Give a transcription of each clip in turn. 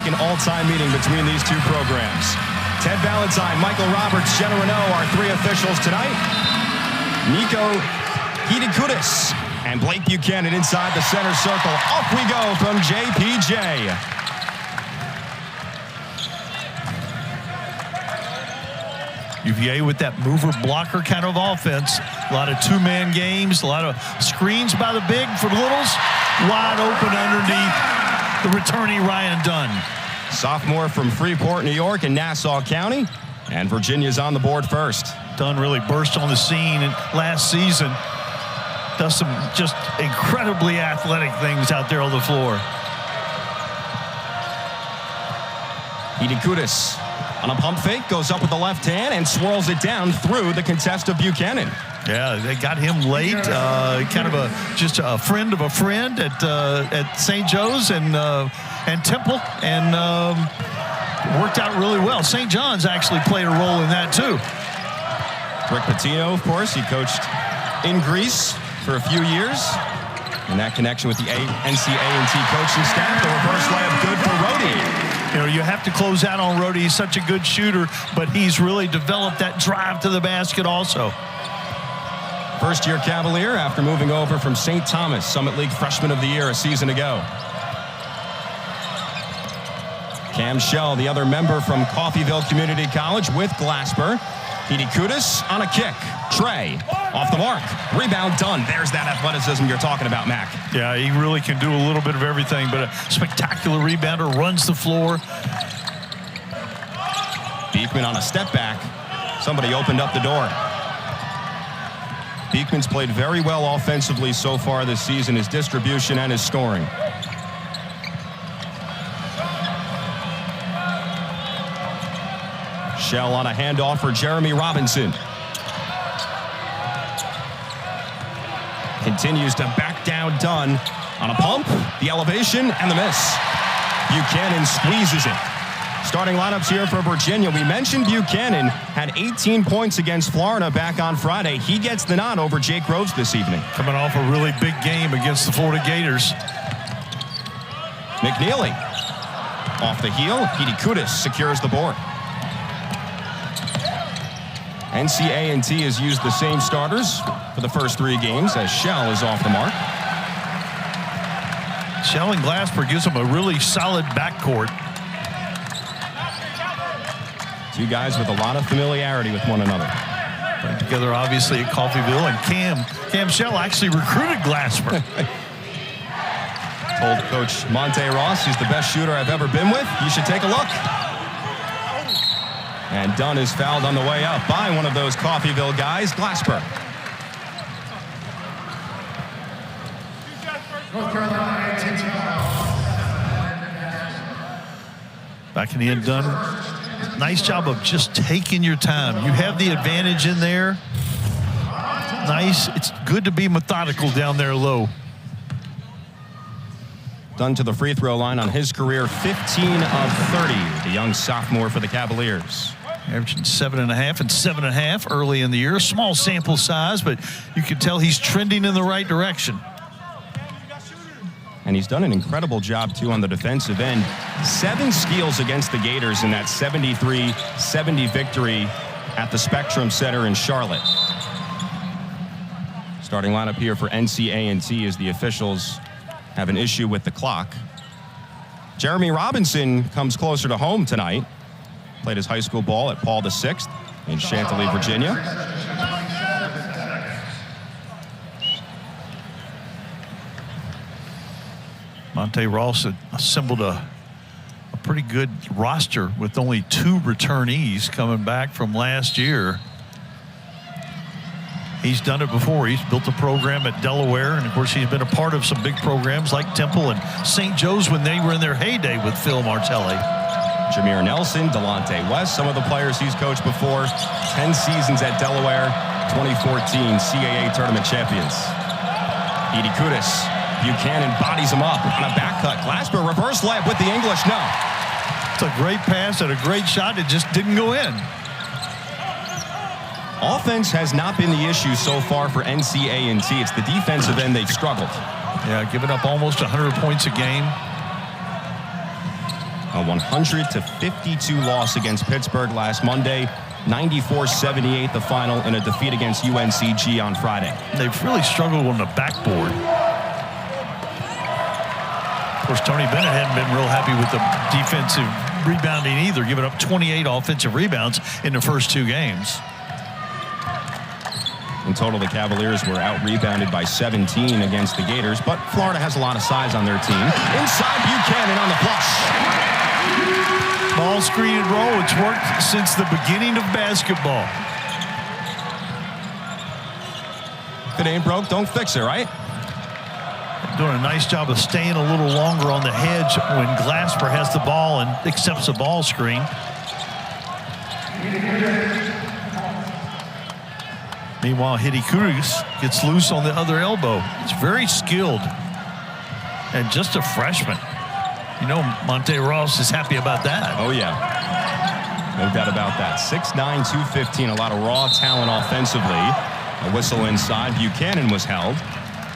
An all-time meeting between these two programs. Ted Valentine, Michael Roberts, Jenna Renault are three officials tonight. Nico Hidikudis and Blake Buchanan inside the center circle. Off we go from JPJ. UVA with that mover blocker kind of offense. A lot of two-man games, a lot of screens by the big for the littles. Wide open underneath the returning Ryan Dunn. Sophomore from Freeport, New York and Nassau County. And Virginia's on the board first. Dunn really burst on the scene last season. Does some just incredibly athletic things out there on the floor. Hidikudis on a pump fake, goes up with the left hand and swirls it down through the contest of Buchanan. Yeah, they got him late. Kind of just a friend of a friend at St. Joe's and Temple, and worked out really well. St. John's actually played a role in that too. Rick Pitino, of course, he coached in Greece for a few years. And that connection with the NC A&T coaching staff. The reverse layup good for Rhodey. You know, you have to close out on Rhodey. He's such a good shooter, but he's really developed that drive to the basket also. First-year Cavalier after moving over from St. Thomas, Summit League Freshman of the Year a season ago. Cam Shell, the other member from Coffeyville Community College with Glasper. Hidikudis on a kick. Trey off the mark. Rebound Dunn. There's that athleticism you're talking about, Mac. Yeah, he really can do a little bit of everything, but a spectacular rebounder, runs the floor. Beekman on a step back. Somebody opened up the door. Beekman's played very well offensively so far this season, his distribution and his scoring. Shell on a handoff for Jeremy Robinson. Continues to back down Dunn on a pump, the elevation, and the miss. Buchanan squeezes it. Starting lineups here for Virginia. We mentioned Buchanan had 18 points against Florida back on Friday. He gets the nod over Jake Groves this evening. Coming off a really big game against the Florida Gators. McNeely off the heel. Hidikudis secures the board. NC A&T has used the same starters for the first three games as Shell is off the mark. Shell and Glasper gives them a really solid backcourt. Two guys with a lot of familiarity with one another. Played together obviously at Coffeyville, and Cam Shell actually recruited Glasper. Told Coach Monte Ross he's the best shooter I've ever been with. You should take a look. And Dunn is fouled on the way up by one of those Coffeyville guys, Glasper. Back in the end, Dunn. Nice job of just taking your time. You have the advantage in there. Nice. It's good to be methodical down there low. Dunn to the free throw line on his career 15 of 30. The young sophomore for the Cavaliers. Averaging 7.5 and 7.5 early in the year. Small sample size, but you can tell he's trending in the right direction. And he's done an incredible job, too, on the defensive end. 7 steals against the Gators in that 73-70 victory at the Spectrum Center in Charlotte. Starting lineup here for NC A&T as the officials have an issue with the clock. Jeremy Robinson comes closer to home tonight. Played his high school ball at Paul VI in Chantilly, Virginia. Monte Ross had assembled a pretty good roster with only 2 returnees coming back from last year. He's done it before. He's built a program at Delaware, and of course he's been a part of some big programs like Temple and St. Joe's when they were in their heyday with Phil Martelli. Jameer Nelson, Delonte West, some of the players he's coached before. 10 seasons at Delaware, 2014 CAA tournament champions. Hidikudis, Buchanan bodies him up on a back cut. Glasper reverse layup with the English, no. It's a great pass and a great shot. It just didn't go in. Offense has not been the issue so far for NC A&T. It's the defensive end they've struggled. Yeah, giving up almost 100 points a game. A 100-52 loss against Pittsburgh last Monday. 94-78 the final in a defeat against UNCG on Friday. They've really struggled on the backboard. Of course, Tony Bennett hadn't been real happy with the defensive rebounding either, giving up 28 offensive rebounds in the first 2 games. In total, the Cavaliers were out-rebounded by 17 against the Gators, but Florida has a lot of size on their team. Inside, Buchanan on the flush. Ball screen and roll. It's worked since the beginning of basketball. If it ain't broke, don't fix it, right? Doing a nice job of staying a little longer on the hedge when Glasper has the ball and accepts the ball screen. Meanwhile, Hidikuris gets loose on the other elbow. It's very skilled. And just a freshman. You know, Monte Ross is happy about that. Oh, yeah. No doubt about that. 6'9", 215, a lot of raw talent offensively. A whistle inside. Buchanan was held.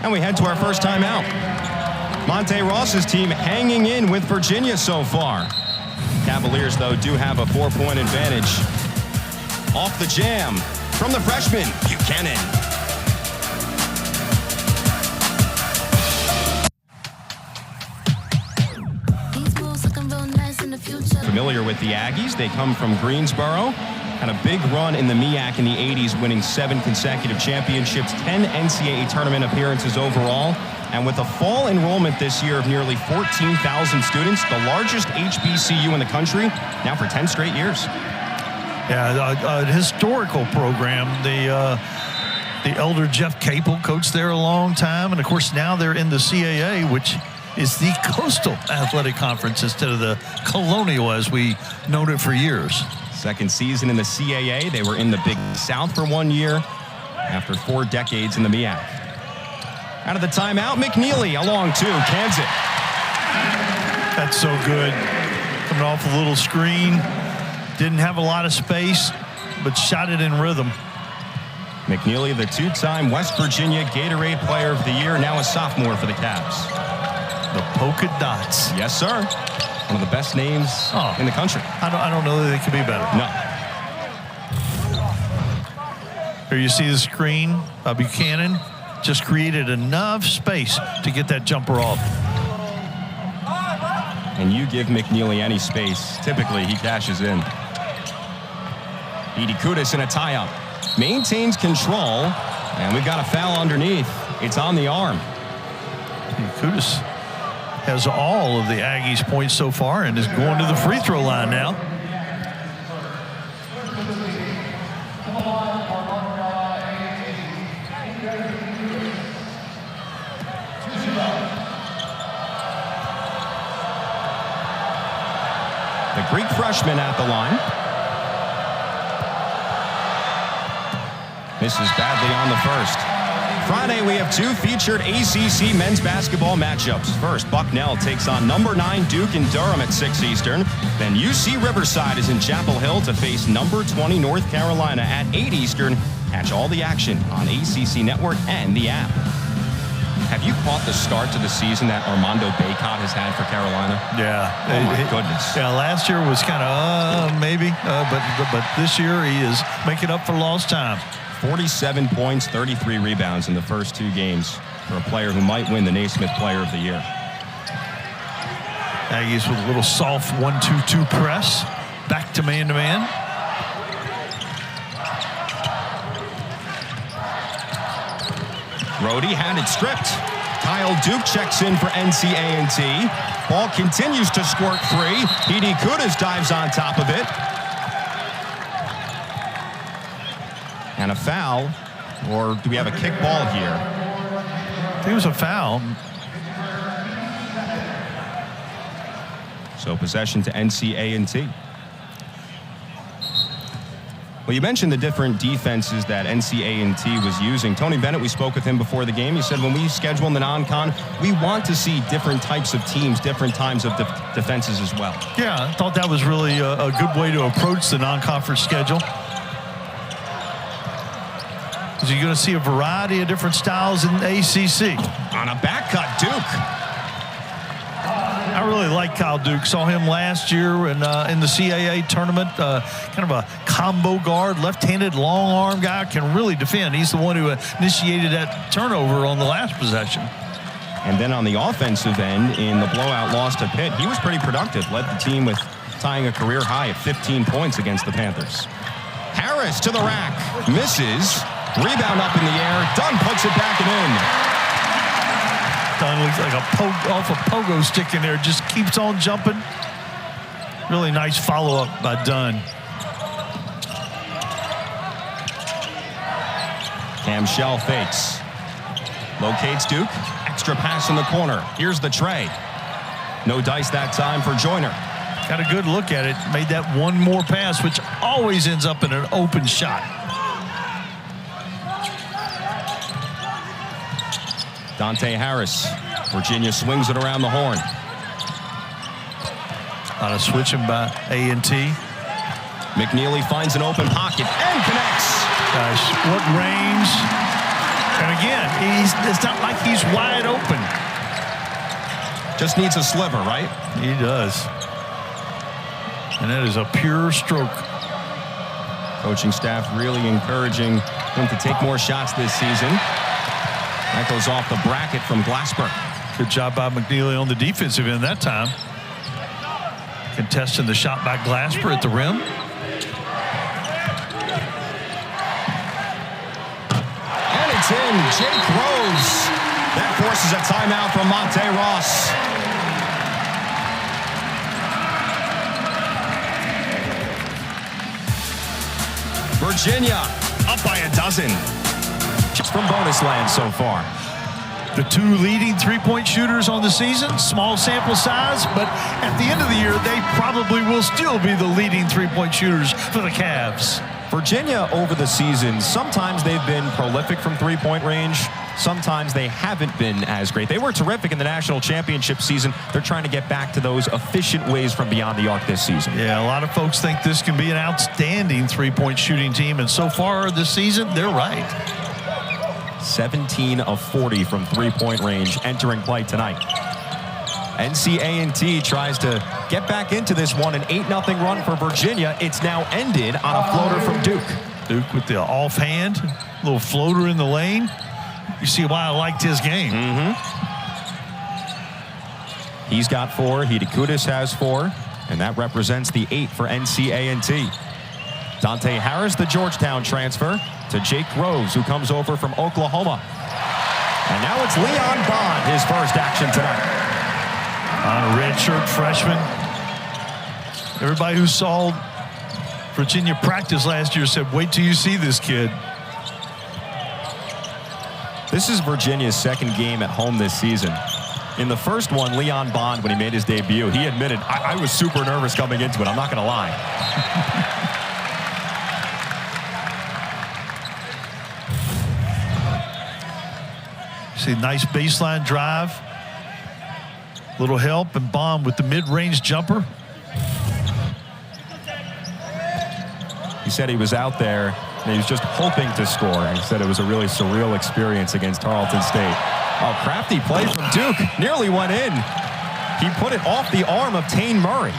And we head to our first timeout. Monte Ross's team hanging in with Virginia so far. Cavaliers, though, do have a 4-point advantage. Off the jam from the freshman, Buchanan. Familiar with the Aggies, they come from Greensboro. Had a big run in the MEAC in the 80s, winning 7 consecutive championships, 10 NCAA tournament appearances overall. And with a fall enrollment this year of nearly 14,000 students, the largest HBCU in the country, now for 10 straight years. Yeah, a historical program. The elder Jeff Capel coached there a long time. And, of course, now they're in the CAA, which is the Coastal Athletic Conference instead of the Colonial, as we known it for years. Second season in the CAA. They were in the Big South for 1 year after 4 decades in the MEAC. Out of the timeout, McNeely along 2, cans it. That's so good. Coming off a little screen. Didn't have a lot of space, but shot it in rhythm. McNeely, the 2-time West Virginia Gatorade Player of the Year, now a sophomore for the Cavs. The polka dots. Yes, sir. One of the best names in the country. I don't know that they could be better. No. Here you see the screen. Buchanan just created enough space to get that jumper off. And you give McNeely any space, typically he cashes in. Hidikuris in a tie-up. Maintains control, and we've got a foul underneath. It's on the arm. Hidikuris has all of the Aggies' points so far and is going to the free throw line now. The Greek freshman at the line. Misses badly on the first. Friday, we have 2 featured ACC men's basketball matchups. First, Bucknell takes on number 9 Duke in Durham at 6 Eastern. Then UC Riverside is in Chapel Hill to face number 20 North Carolina at 8 Eastern. Catch all the action on ACC Network and the app. Have you caught the start to the season that Armando Bacot has had for Carolina? Yeah. Oh, my goodness. Yeah, last year was kind of maybe, but this year he is making up for lost time. 47 points, 33 rebounds in the first 2 games for a player who might win the Naismith Player of the Year. Aggies with a little soft 1-2-2 press. Back to man-to-man. Rhodey had it stripped. Kyle Duke checks in for NC A&T. Ball continues to squirt free. Hidikuris dives on top of it. And a foul, or do we have a kick ball here? I think it was a foul. So possession to NC A&T. Well, you mentioned the different defenses that NC A&T was using. Tony Bennett, we spoke with him before the game. He said when we schedule in the non-con, we want to see different types of teams, different times of defenses as well. Yeah, I thought that was really a good way to approach the non-conference schedule. Because you're going to see a variety of different styles in the ACC. On a back cut, Duke. I I really like Kyle Duke. Saw him last year in the CAA tournament. Kind of a combo guard, left-handed, long-arm guy, can really defend. He's the one who initiated that turnover on the last possession. And then on the offensive end, in the blowout loss to Pitt, he was pretty productive. Led the team with tying a career high of 15 points against the Panthers. Harris to the rack, misses. Rebound up in the air. Dunn puts it back and in. Dunn looks like off a pogo stick in there. Just keeps on jumping. Really nice follow-up by Dunn. Cam Shell fakes. Locates Duke. Extra pass in the corner. Here's the tray. No dice that time for Joyner. Got a good look at it. Made that one more pass, which always ends up in an open shot. Dante Harris. Virginia swings it around the horn. A lot of switching by A&T. McNeely finds an open pocket and connects. Gosh, what range. And again, it's not like he's wide open. Just needs a sliver, right? He does. And that is a pure stroke. Coaching staff really encouraging him to take more shots this season. That goes off the bracket from Glasper. Good job by McNeely on the defensive end that time. Contesting the shot by Glasper at the rim. And it's in. Jake Rose. That forces a timeout from Monte Ross. Virginia up by a dozen. Just from bonus land so far. The two leading three-point shooters on the season, small sample size, but at the end of the year, they probably will still be the leading three-point shooters for the Cavs. Virginia over the season, sometimes they've been prolific from three-point range. Sometimes they haven't been as great. They were terrific in the national championship season. They're trying to get back to those efficient ways from beyond the arc this season. Yeah, a lot of folks think this can be an outstanding three-point shooting team, and so far this season, they're right. 17 of 40 from three-point range entering play tonight. NC A&T tries to get back into this one, an 8-0 run for Virginia. It's now ended on a floater from Duke. Duke with the offhand, little floater in the lane. You see why I liked his game. He's got 4. Hidikudis has 4. And that represents the 8 for NC A&T. Dante Harris, the Georgetown transfer, to Jake Rose, who comes over from Oklahoma. And now it's Leon Bond, his first action tonight. On a redshirt freshman. Everybody who saw Virginia practice last year said, wait till you see this kid. This is Virginia's second game at home this season. In the first one, Leon Bond, when he made his debut, he admitted, I was super nervous coming into it. I'm not going to lie. See, nice baseline drive. Little help, and Bond with the mid-range jumper. He said he was out there and he was just hoping to score. He said it was a really surreal experience against Tarleton State. Oh, crafty play from Duke. Nearly went in. He put it off the arm of Tane Murray.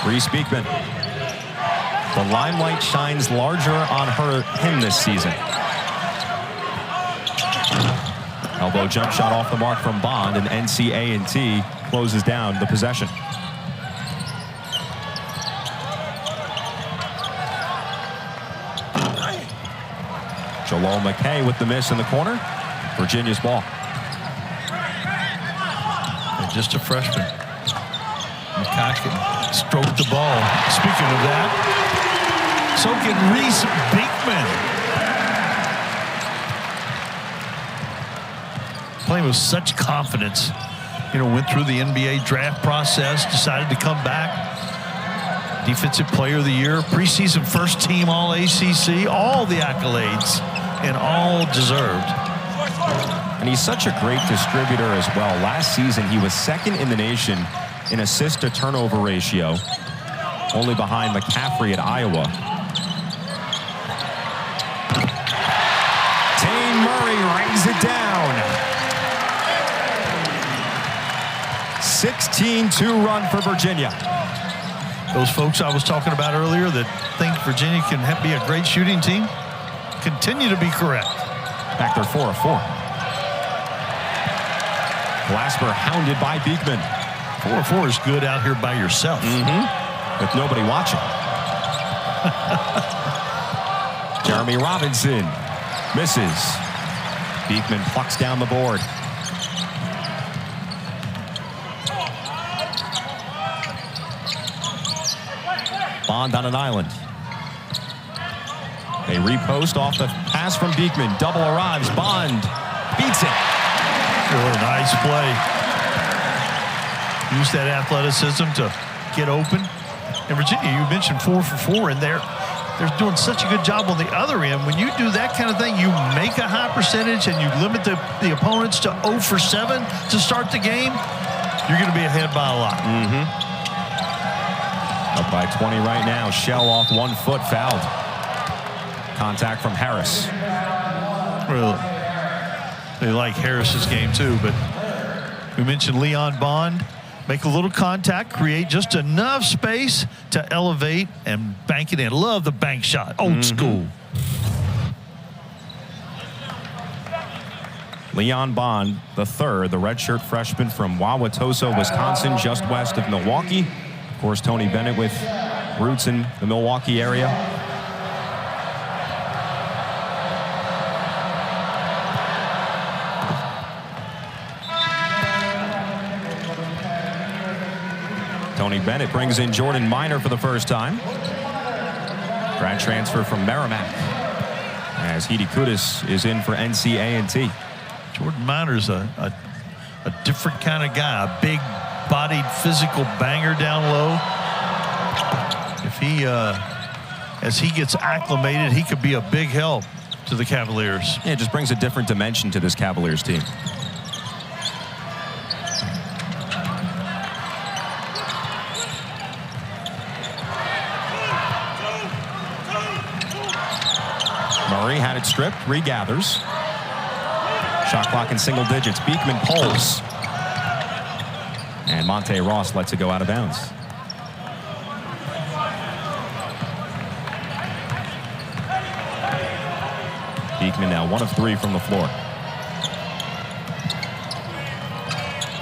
Reese Beekman. The limelight shines larger on him this season. Elbow jump shot off the mark from Bond, and NC A&T closes down the possession. Jalol McKay with the miss in the corner. Virginia's ball. And just a freshman. McKay can stroke the ball. Speaking of that, so can Reese Beekman. Playing with such confidence. You know, went through the NBA draft process, decided to come back. Defensive Player of the Year, preseason first team All ACC, all the accolades, and all deserved. And he's such a great distributor as well. Last season, he was second in the nation in assist to turnover ratio, only behind McCaffrey at Iowa. Murray rings it down. 16-2 run for Virginia. Those folks I was talking about earlier that think Virginia can be a great shooting team continue to be correct. Back there 4 of 4. Glasper hounded by Beekman. 4 of 4 is good out here by yourself. With nobody watching. Jeremy Robinson misses. Beekman plucks down the board. Bond on an island. They repost off the pass from Beekman. Double arrives. Bond beats it. Really nice play. Use that athleticism to get open. And Virginia, you mentioned 4 for 4 in there. They're doing such a good job on the other end. When you do that kind of thing, you make a high percentage and you limit the opponents to 0 for 7 to start the game, you're going to be ahead by a lot. Up by 20 right now. Shell off 1 foot, fouled. Contact from Harris. Really, they like Harris's game too, but we mentioned Leon Bond. Make a little contact, create just enough space to elevate and bank it in. Love the bank shot, old school. Leon Bond, the third, the redshirt freshman from Wauwatosa, Wisconsin, just west of Milwaukee. Of course, Tony Bennett with roots in the Milwaukee area. Tony Bennett brings in Jordan Minor for the first time. Grad transfer from Merrimack. As Hidi Kudus is in for NC A&T. Jordan Minor's a different kind of guy, a big-bodied, physical banger down low. If he, as he gets acclimated, he could be a big help to the Cavaliers. Yeah, it just brings a different dimension to this Cavaliers team. Murray had it stripped, regathers. Shot clock in single digits. Beekman pulls. And Monte Ross lets it go out of bounds. Beekman now 1 of 3 from the floor.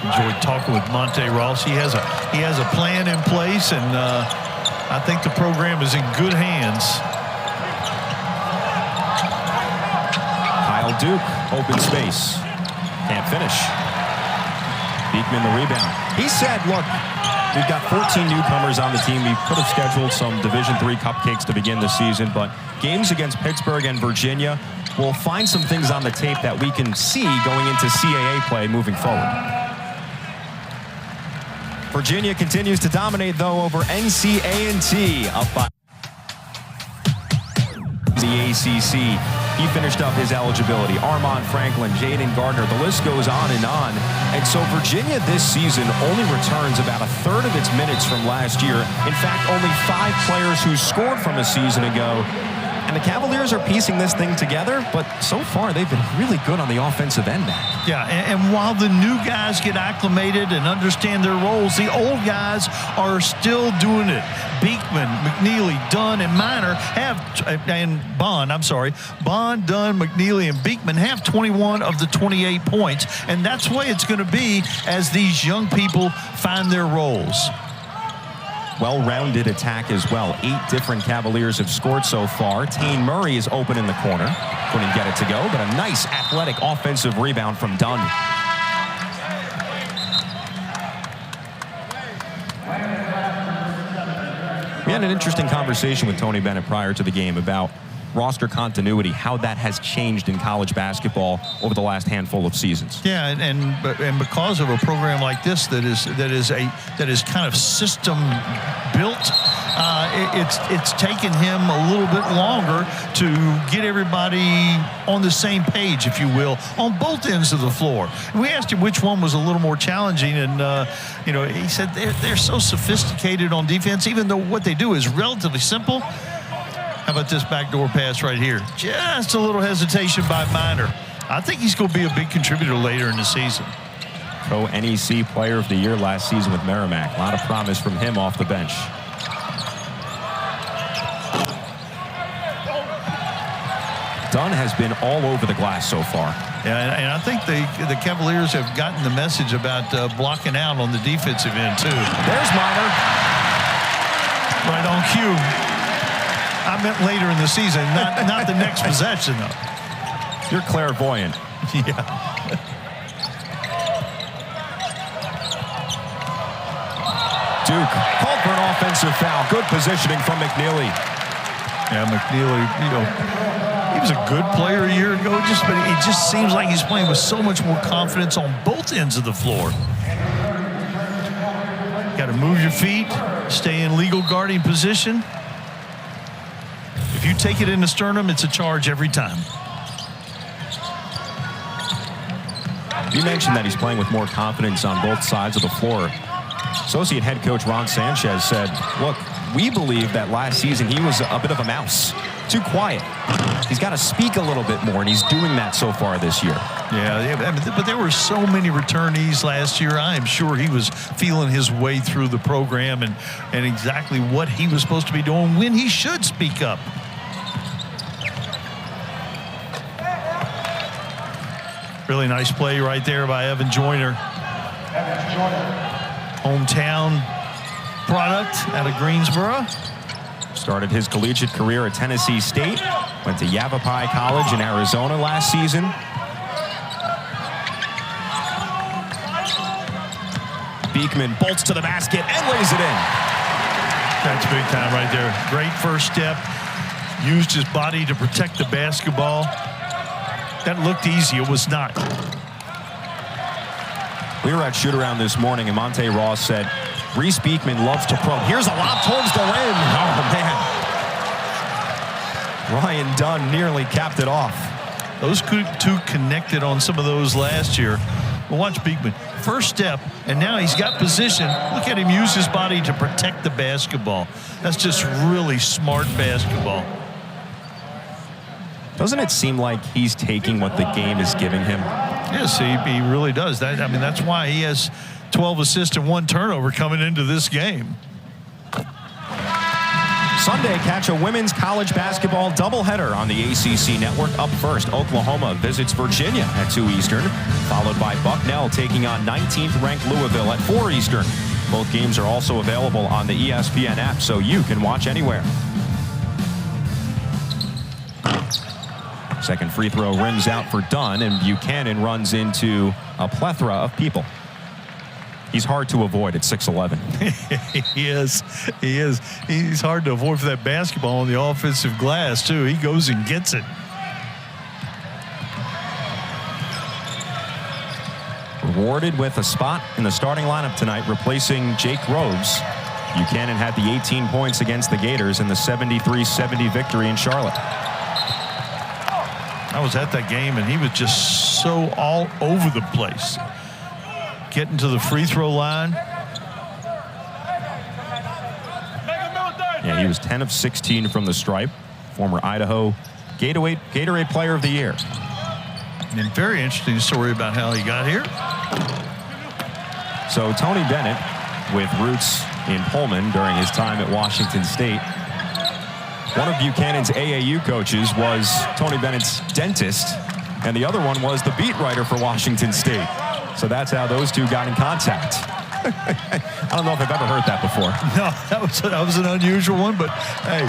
Enjoyed talking with Monte Ross. He has a plan in place, and I think the program is in good hands. Duke, open space. Can't finish. Beekman the rebound. He said, look, we've got 14 newcomers on the team. We could have scheduled some Division III cupcakes to begin the season, but games against Pittsburgh and Virginia, we'll find some things on the tape that we can see going into CAA play moving forward. Virginia continues to dominate, though, over NC A&T, up by the ACC. He finished up his eligibility. Armand Franklin, Jaden Gardner, the list goes on and on. And so Virginia this season only returns about a third of its minutes from last year. In fact, only 5 players who scored from a season ago. And the Cavaliers are piecing this thing together, but so far they've been really good on the offensive end now. Yeah, and while the new guys get acclimated and understand their roles, the old guys are still doing it. Beekman, McNeely, Dunn, and Minor Bond, Dunn, McNeely, and Beekman have 21 of the 28 points, and that's the way it's going to be as these young people find their roles. Well-rounded attack as well. 8 different Cavaliers have scored so far. Tane Murray is open in the corner. Couldn't get it to go, but a nice athletic offensive rebound from Dunn. We had an interesting conversation with Tony Bennett prior to the game about roster continuity, how that has changed in college basketball over the last handful of seasons. Yeah, and because of a program like this that is kind of system built, it's taken him a little bit longer to get everybody on the same page, if you will, on both ends of the floor. And we asked him which one was a little more challenging, and he said they're so sophisticated on defense, even though what they do is relatively simple. How about this backdoor pass right here? Just a little hesitation by Minor. I think he's going to be a big contributor later in the season. Co-NEC Player of the Year last season with Merrimack. A lot of promise from him off the bench. Dunn has been all over the glass so far. Yeah, and I think the Cavaliers have gotten the message about blocking out on the defensive end, too. There's Minor. Right on cue. I meant later in the season, not the next possession, though. You're clairvoyant. Yeah. Duke called for an offensive foul. Good positioning from McNeely. Yeah, McNeely, he was a good player a year ago, but it just seems like he's playing with so much more confidence on both ends of the floor. Got to move your feet, stay in legal guarding position. If you take it in the sternum, it's a charge every time. You mentioned that he's playing with more confidence on both sides of the floor. Associate head coach Ron Sanchez said, look, we believe that last season he was a bit of a mouse, too quiet. He's got to speak a little bit more, and he's doing that so far this year. Yeah, but there were so many returnees last year. I am sure he was feeling his way through the program and exactly what he was supposed to be doing when he should speak up. Really nice play right there by Evan Joyner. Hometown product out of Greensboro. Started his collegiate career at Tennessee State. Went to Yavapai College in Arizona last season. Beekman bolts to the basket and lays it in. That's big time right there. Great first step. Used his body to protect the basketball. That looked easy. It was not. We were at shoot-around this morning, and Monte Ross said, Reese Beekman loves to probe. Here's a lob towards the rim. Oh, man. Ryan Dunn nearly capped it off. Those two connected on some of those last year. Well, watch Beekman. First step, and now he's got position. Look at him use his body to protect the basketball. That's just really smart basketball. Doesn't it seem like he's taking what the game is giving him? Yes, he really does. That's why he has 12 assists and 1 turnover coming into this game. Sunday, catch a women's college basketball doubleheader on the ACC network. Up first, Oklahoma visits Virginia at 2 Eastern, followed by Bucknell taking on 19th-ranked Louisville at 4 Eastern. Both games are also available on the ESPN app, so you can watch anywhere. Second free throw rims out for Dunn, and Buchanan runs into a plethora of people. He's hard to avoid at 6'11". He is. He's hard to avoid for that basketball on the offensive glass, too. He goes and gets it. Rewarded with a spot in the starting lineup tonight, replacing Jake Groves. Buchanan had the 18 points against the Gators in the 73-70 victory in Charlotte. I was at that game, and he was just so all over the place. Getting to the free throw line. Yeah, he was 10 of 16 from the stripe. Former Idaho Gatorade Player of the Year. And very interesting story about how he got here. So Tony Bennett, with roots in Pullman during his time at Washington State. One of Buchanan's AAU coaches was Tony Bennett's dentist, and the other one was the beat writer for Washington State. So that's how those two got in contact. I don't know if I've ever heard that before. No, that was an unusual one, but hey.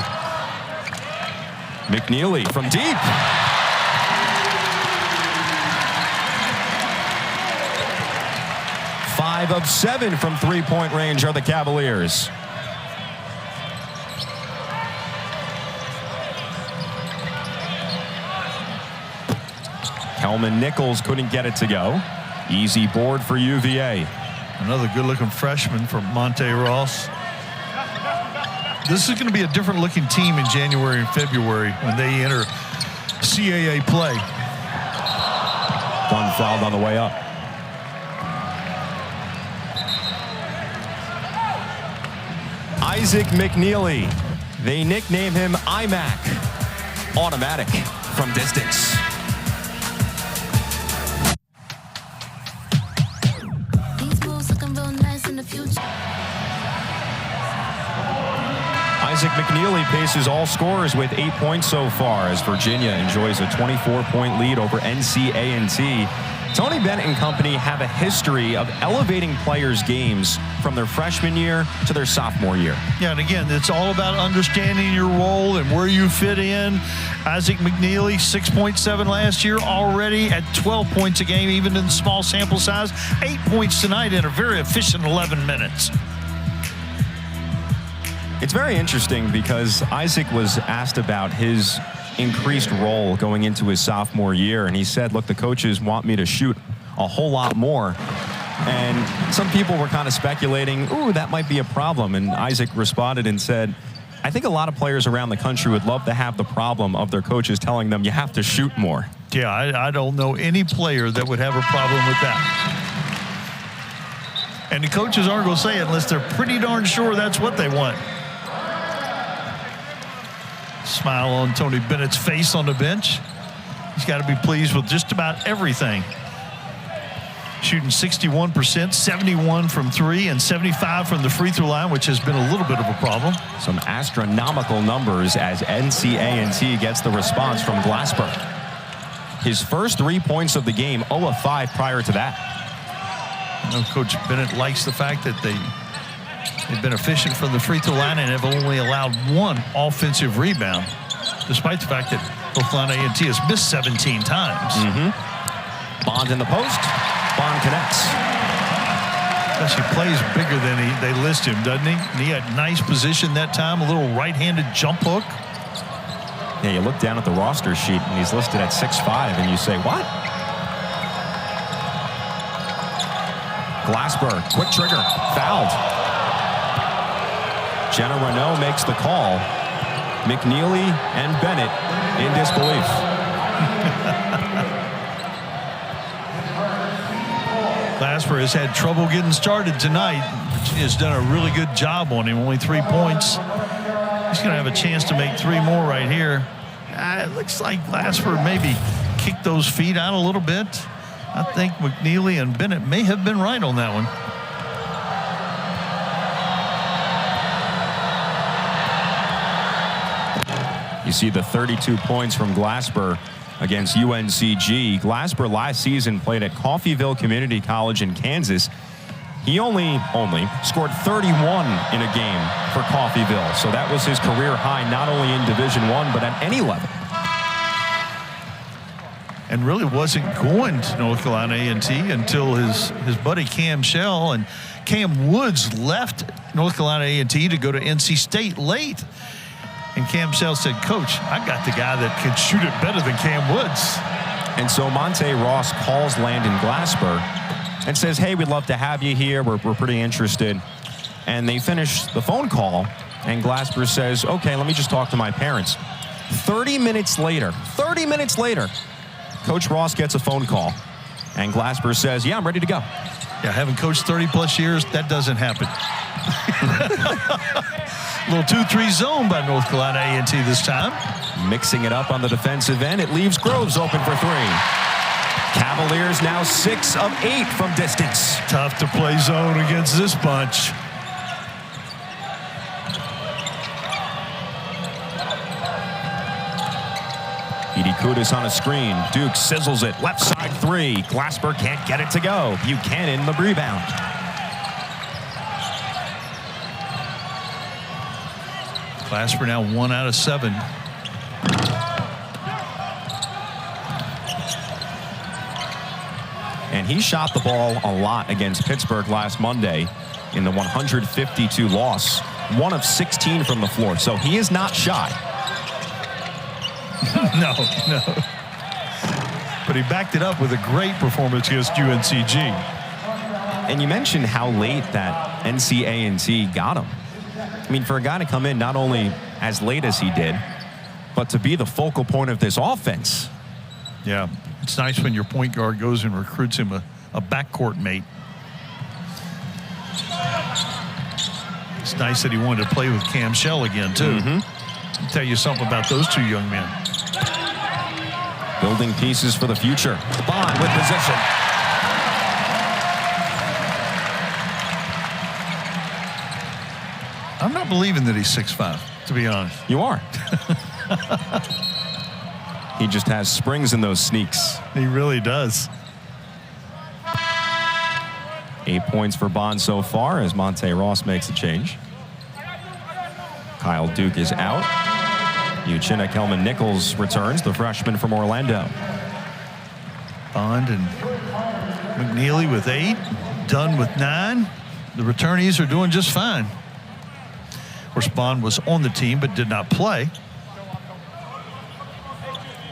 McNeely from deep. Five of 7 from three-point range are the Cavaliers. Kelman Nichols couldn't get it to go. Easy board for UVA. Another good-looking freshman from Monte Ross. This is going to be a different-looking team in January and February when they enter CAA play. Dunn fouled on the way up. Isaac McNeely. They nickname him IMAC. Automatic from distance. Isaac McNeely paces all scorers with 8 points so far as Virginia enjoys a 24-point lead over NC A&T. Tony Bennett and company have a history of elevating players' games from their freshman year to their sophomore year. Yeah, and again, it's all about understanding your role and where you fit in. Isaac McNeely, 6.7 last year, already at 12 points a game, even in small sample size. 8 points tonight in a very efficient 11 minutes. It's very interesting because Isaac was asked about his increased role going into his sophomore year, and he said, look, the coaches want me to shoot a whole lot more. And some people were kind of speculating, ooh, that might be a problem. And Isaac responded and said, I think a lot of players around the country would love to have the problem of their coaches telling them you have to shoot more. Yeah, I don't know any player that would have a problem with that. And the coaches aren't going to say it unless they're pretty darn sure that's what they want. Smile on Tony Bennett's face on the bench. He's got to be pleased with just about everything. Shooting 61%, 71 from three, and 75 from the free throw line, which has been a little bit of a problem. Some astronomical numbers as NC A&T gets the response from Glasper. His first 3 points of the game, 0 of 5 prior to that. I know Coach Bennett likes the fact that they've been efficient from the free throw line and have only allowed 1 offensive rebound, despite the fact that North Carolina A&T has missed 17 times. Bond in the post. Bond connects. He plays bigger than they list him, doesn't he? And he had nice position that time, a little right-handed jump hook. Yeah, you look down at the roster sheet, and he's listed at 6'5", and you say, what? Glasper, quick trigger, fouled. Jenna Renault makes the call. McNeely and Bennett in disbelief. Glasper has had trouble getting started tonight. She has done a really good job on him. Only 3 points. He's going to have a chance to make 3 more right here. It looks like Glasper maybe kicked those feet out a little bit. I think McNeely and Bennett may have been right on that one. You see the 32 points from Glasper against UNCG. Glasper last season played at Coffeyville Community College in Kansas. He only scored 31 in a game for Coffeyville. So that was his career high, not only in Division I, but at any level. And really wasn't going to North Carolina A&T until his buddy Cam Shell and Cam Woods left North Carolina A&T to go to NC State late. And Cam Shell said, Coach, I got the guy that can shoot it better than Cam Woods. And so Monte Ross calls Landon Glasper and says, hey, we'd love to have you here. We're pretty interested. And they finish the phone call, and Glasper says, okay, let me just talk to my parents. 30 minutes later, Coach Ross gets a phone call, and Glasper says, yeah, I'm ready to go. Yeah, having coached 30-plus years, that doesn't happen. Little 2-3 zone by North Carolina A&T this time. Mixing it up on the defensive end. It leaves Groves open for 3. Cavaliers now 6 of 8 from distance. Tough to play zone against this bunch. Edie Kudus on a screen. Duke sizzles it. Left side 3. Glasper can't get it to go. Buchanan the rebound. Glasper now 1 out of 7. And he shot the ball a lot against Pittsburgh last Monday in the 152 loss. 1 of 16 from the floor. So he is not shy. No. But he backed it up with a great performance against UNCG. And you mentioned how late that NC A&T got him. I mean, for a guy to come in not only as late as he did, but to be the focal point of this offense. Yeah, it's nice when your point guard goes and recruits him a backcourt mate. It's nice that he wanted to play with Cam Shell again, too. I'll tell you something about those 2 young men. Building pieces for the future. Bond with position. I'm not believing that he's 6'5". to be honest. You are. He just has springs in those sneaks. He really does. 8 points for Bond so far as Monte Ross makes a change. Kyle Duke is out. Uchenna Kelman-Nichols returns, the freshman from Orlando. Bond and McNeely with 8. Dunn with 9. The returnees are doing just fine. Of course, Bond was on the team but did not play.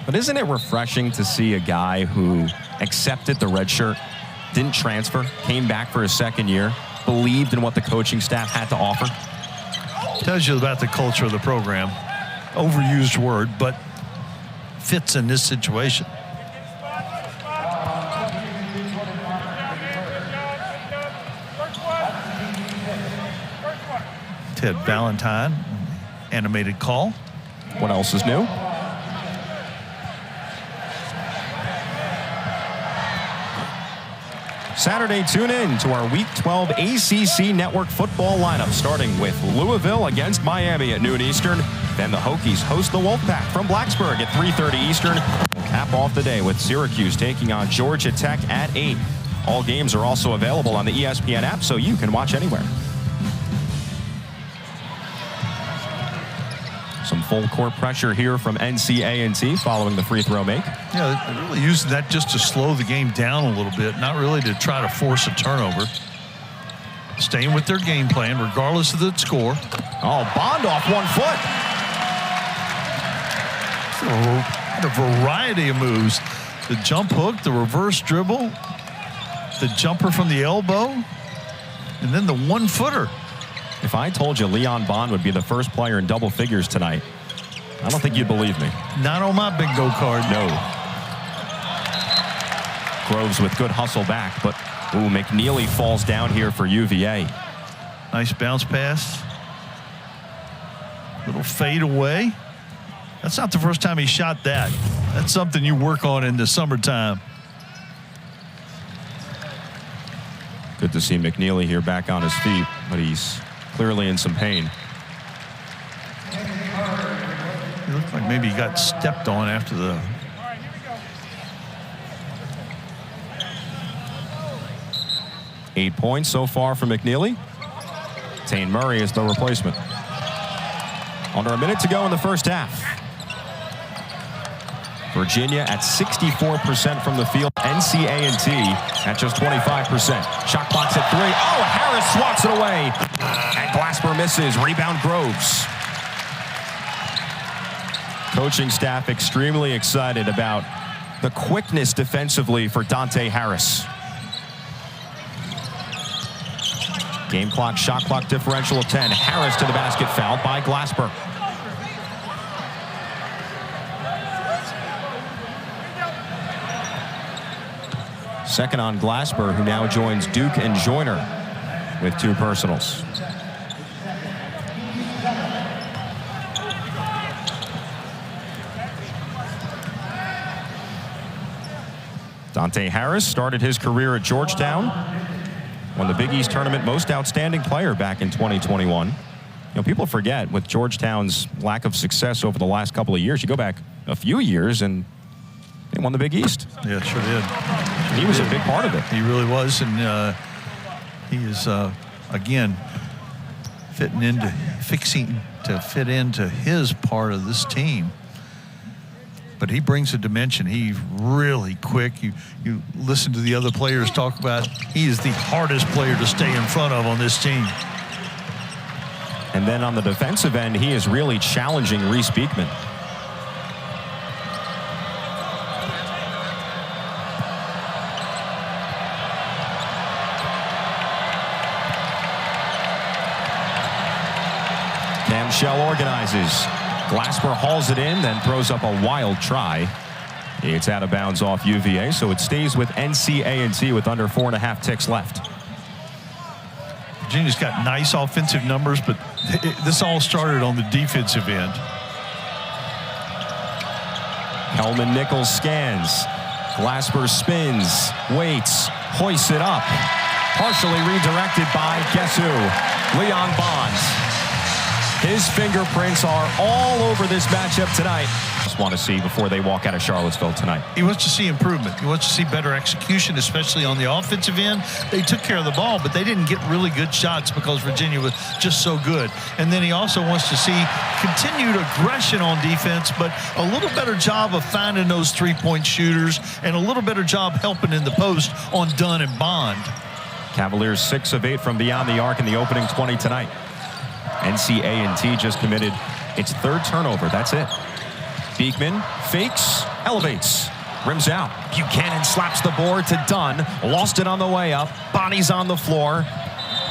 But isn't it refreshing to see a guy who accepted the red shirt, didn't transfer, came back for his second year, believed in what the coaching staff had to offer? Tells you about the culture of the program. Overused word, but fits in this situation. Ted Valentine, animated call. What else is new? Saturday, tune in to our Week 12 ACC Network football lineup, starting with Louisville against Miami at noon Eastern. Then the Hokies host the Wolfpack from Blacksburg at 3:30 Eastern. We'll cap off the day with Syracuse taking on Georgia Tech at 8. All games are also available on the ESPN app, so you can watch anywhere. Some full court pressure here from NC A&T following the free throw make. Yeah, they're really using that just to slow the game down a little bit, not really to try to force a turnover. Staying with their game plan, regardless of the score. Oh, Bond off 1 foot. A variety of moves. The jump hook, the reverse dribble, the jumper from the elbow, and then the 1-footer. If I told you Leon Bond would be the first player in double figures tonight, I don't think you'd believe me. Not on my bingo card. No. Groves with good hustle back, but ooh, McNeely falls down here for UVA. Nice bounce pass. Little fade away. That's not the first time he shot that. That's something you work on in the summertime. Good to see McNeely here back on his feet, but he's clearly in some pain. It looked like maybe he got stepped on after the... Eight points so far for McNeely. Tane Murray is the replacement. Under a minute to go in the first half. Virginia at 64% from the field. NC A&T at just 25%. Shot clock's at 3. Oh, Harris swats it away. And Glasper misses. Rebound Groves. Coaching staff extremely excited about the quickness defensively for Dante Harris. Game clock, shot clock differential of 10. Harris to the basket, fouled by Glasper. Second on Glasper, who now joins Duke and Joyner with 2 personals. Dante Harris started his career at Georgetown. Won the Big East Tournament Most Outstanding Player back in 2021. You know, people forget with Georgetown's lack of success over the last couple of years. You go back a few years and they won the Big East. Yeah, sure did. He was a big part of it. He really was, and he is again fixing to fit into his part of this team. But he brings a dimension. He's really quick. You listen to the other players talk about, he is the hardest player to stay in front of on this team. And then on the defensive end, he is really challenging Reese Beekman. Cam Shell organizes. Glasper hauls it in, then throws up a wild try. It's out of bounds off UVA, so it stays with NC A&T with under 4.5 ticks left. Virginia's got nice offensive numbers, but this all started on the defensive end. Kelman-Nichols scans. Glasper spins, waits, hoists it up. Partially redirected by, guess who? Leon Bond. His fingerprints are all over this matchup tonight. Just want to see before they walk out of Charlottesville tonight. He wants to see improvement. He wants to see better execution, especially on the offensive end. They took care of the ball, but they didn't get really good shots because Virginia was just so good. And then he also wants to see continued aggression on defense, but a little better job of finding those three-point shooters and a little better job helping in the post on Dunn and Bond. Cavaliers 6 of 8 from beyond the arc in the opening 20 tonight. NC A&T just committed its 3rd turnover. That's it. Beekman fakes, elevates, rims out. Buchanan slaps the board to Dunn. Lost it on the way up. Bonnie's on the floor.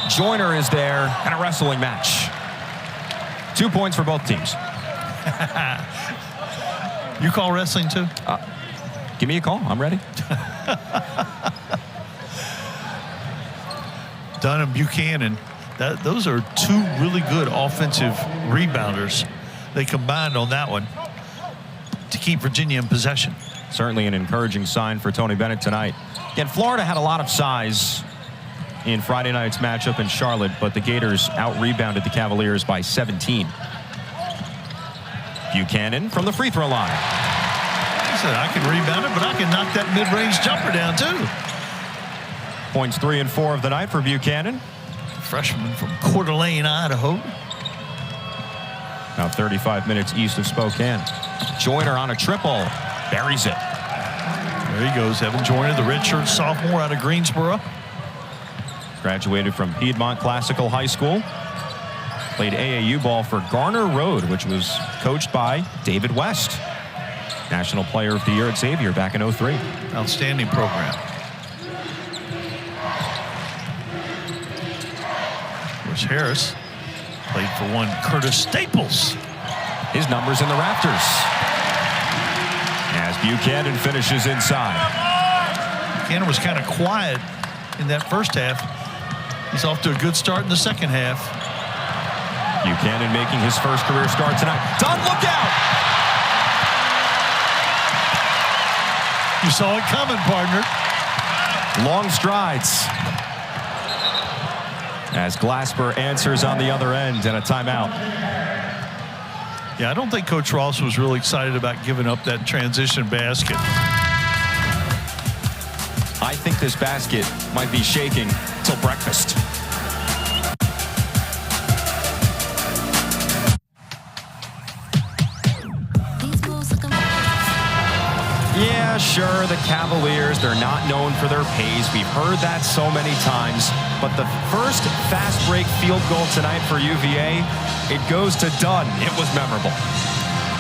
Joyner is there, and a wrestling match. 2 points for both teams. You call wrestling too? Give me a call. I'm ready. Dunn and Buchanan, those are 2 really good offensive rebounders. They combined on that one to keep Virginia in possession. Certainly an encouraging sign for Tony Bennett tonight. Again, Florida had a lot of size in Friday night's matchup in Charlotte, but the Gators out-rebounded the Cavaliers by 17. Buchanan from the free throw line. He said, I can rebound it, but I can knock that mid-range jumper down too. Points 3 and 4 of the night for Buchanan. Freshman from Coeur d'Alene, Idaho. Now 35 minutes east of Spokane. Joyner on a triple. Buries it. There he goes, Evan Joyner, the redshirt sophomore out of Greensboro. Graduated from Piedmont Classical High School. Played AAU ball for Garner Road, which was coached by David West. National Player of the Year at Xavier back in 03. Outstanding program. There's Harris. Played for one Curtis Staples. His numbers in the rafters. As Buchanan finishes inside. Buchanan was kind of quiet in that first half. He's off to a good start in the second half. Buchanan making his first career start tonight. Dunn, look out! You saw it coming, partner. Long strides. As Glasper answers on the other end and a timeout. Yeah, I don't think Coach Ross was really excited about giving up that transition basket. I think this basket might be shaking till breakfast. Yeah, sure, the Cavaliers, they're not known for their pace. We've heard that so many times. But the first fast break field goal tonight for UVA, it goes to Dunn. It was memorable.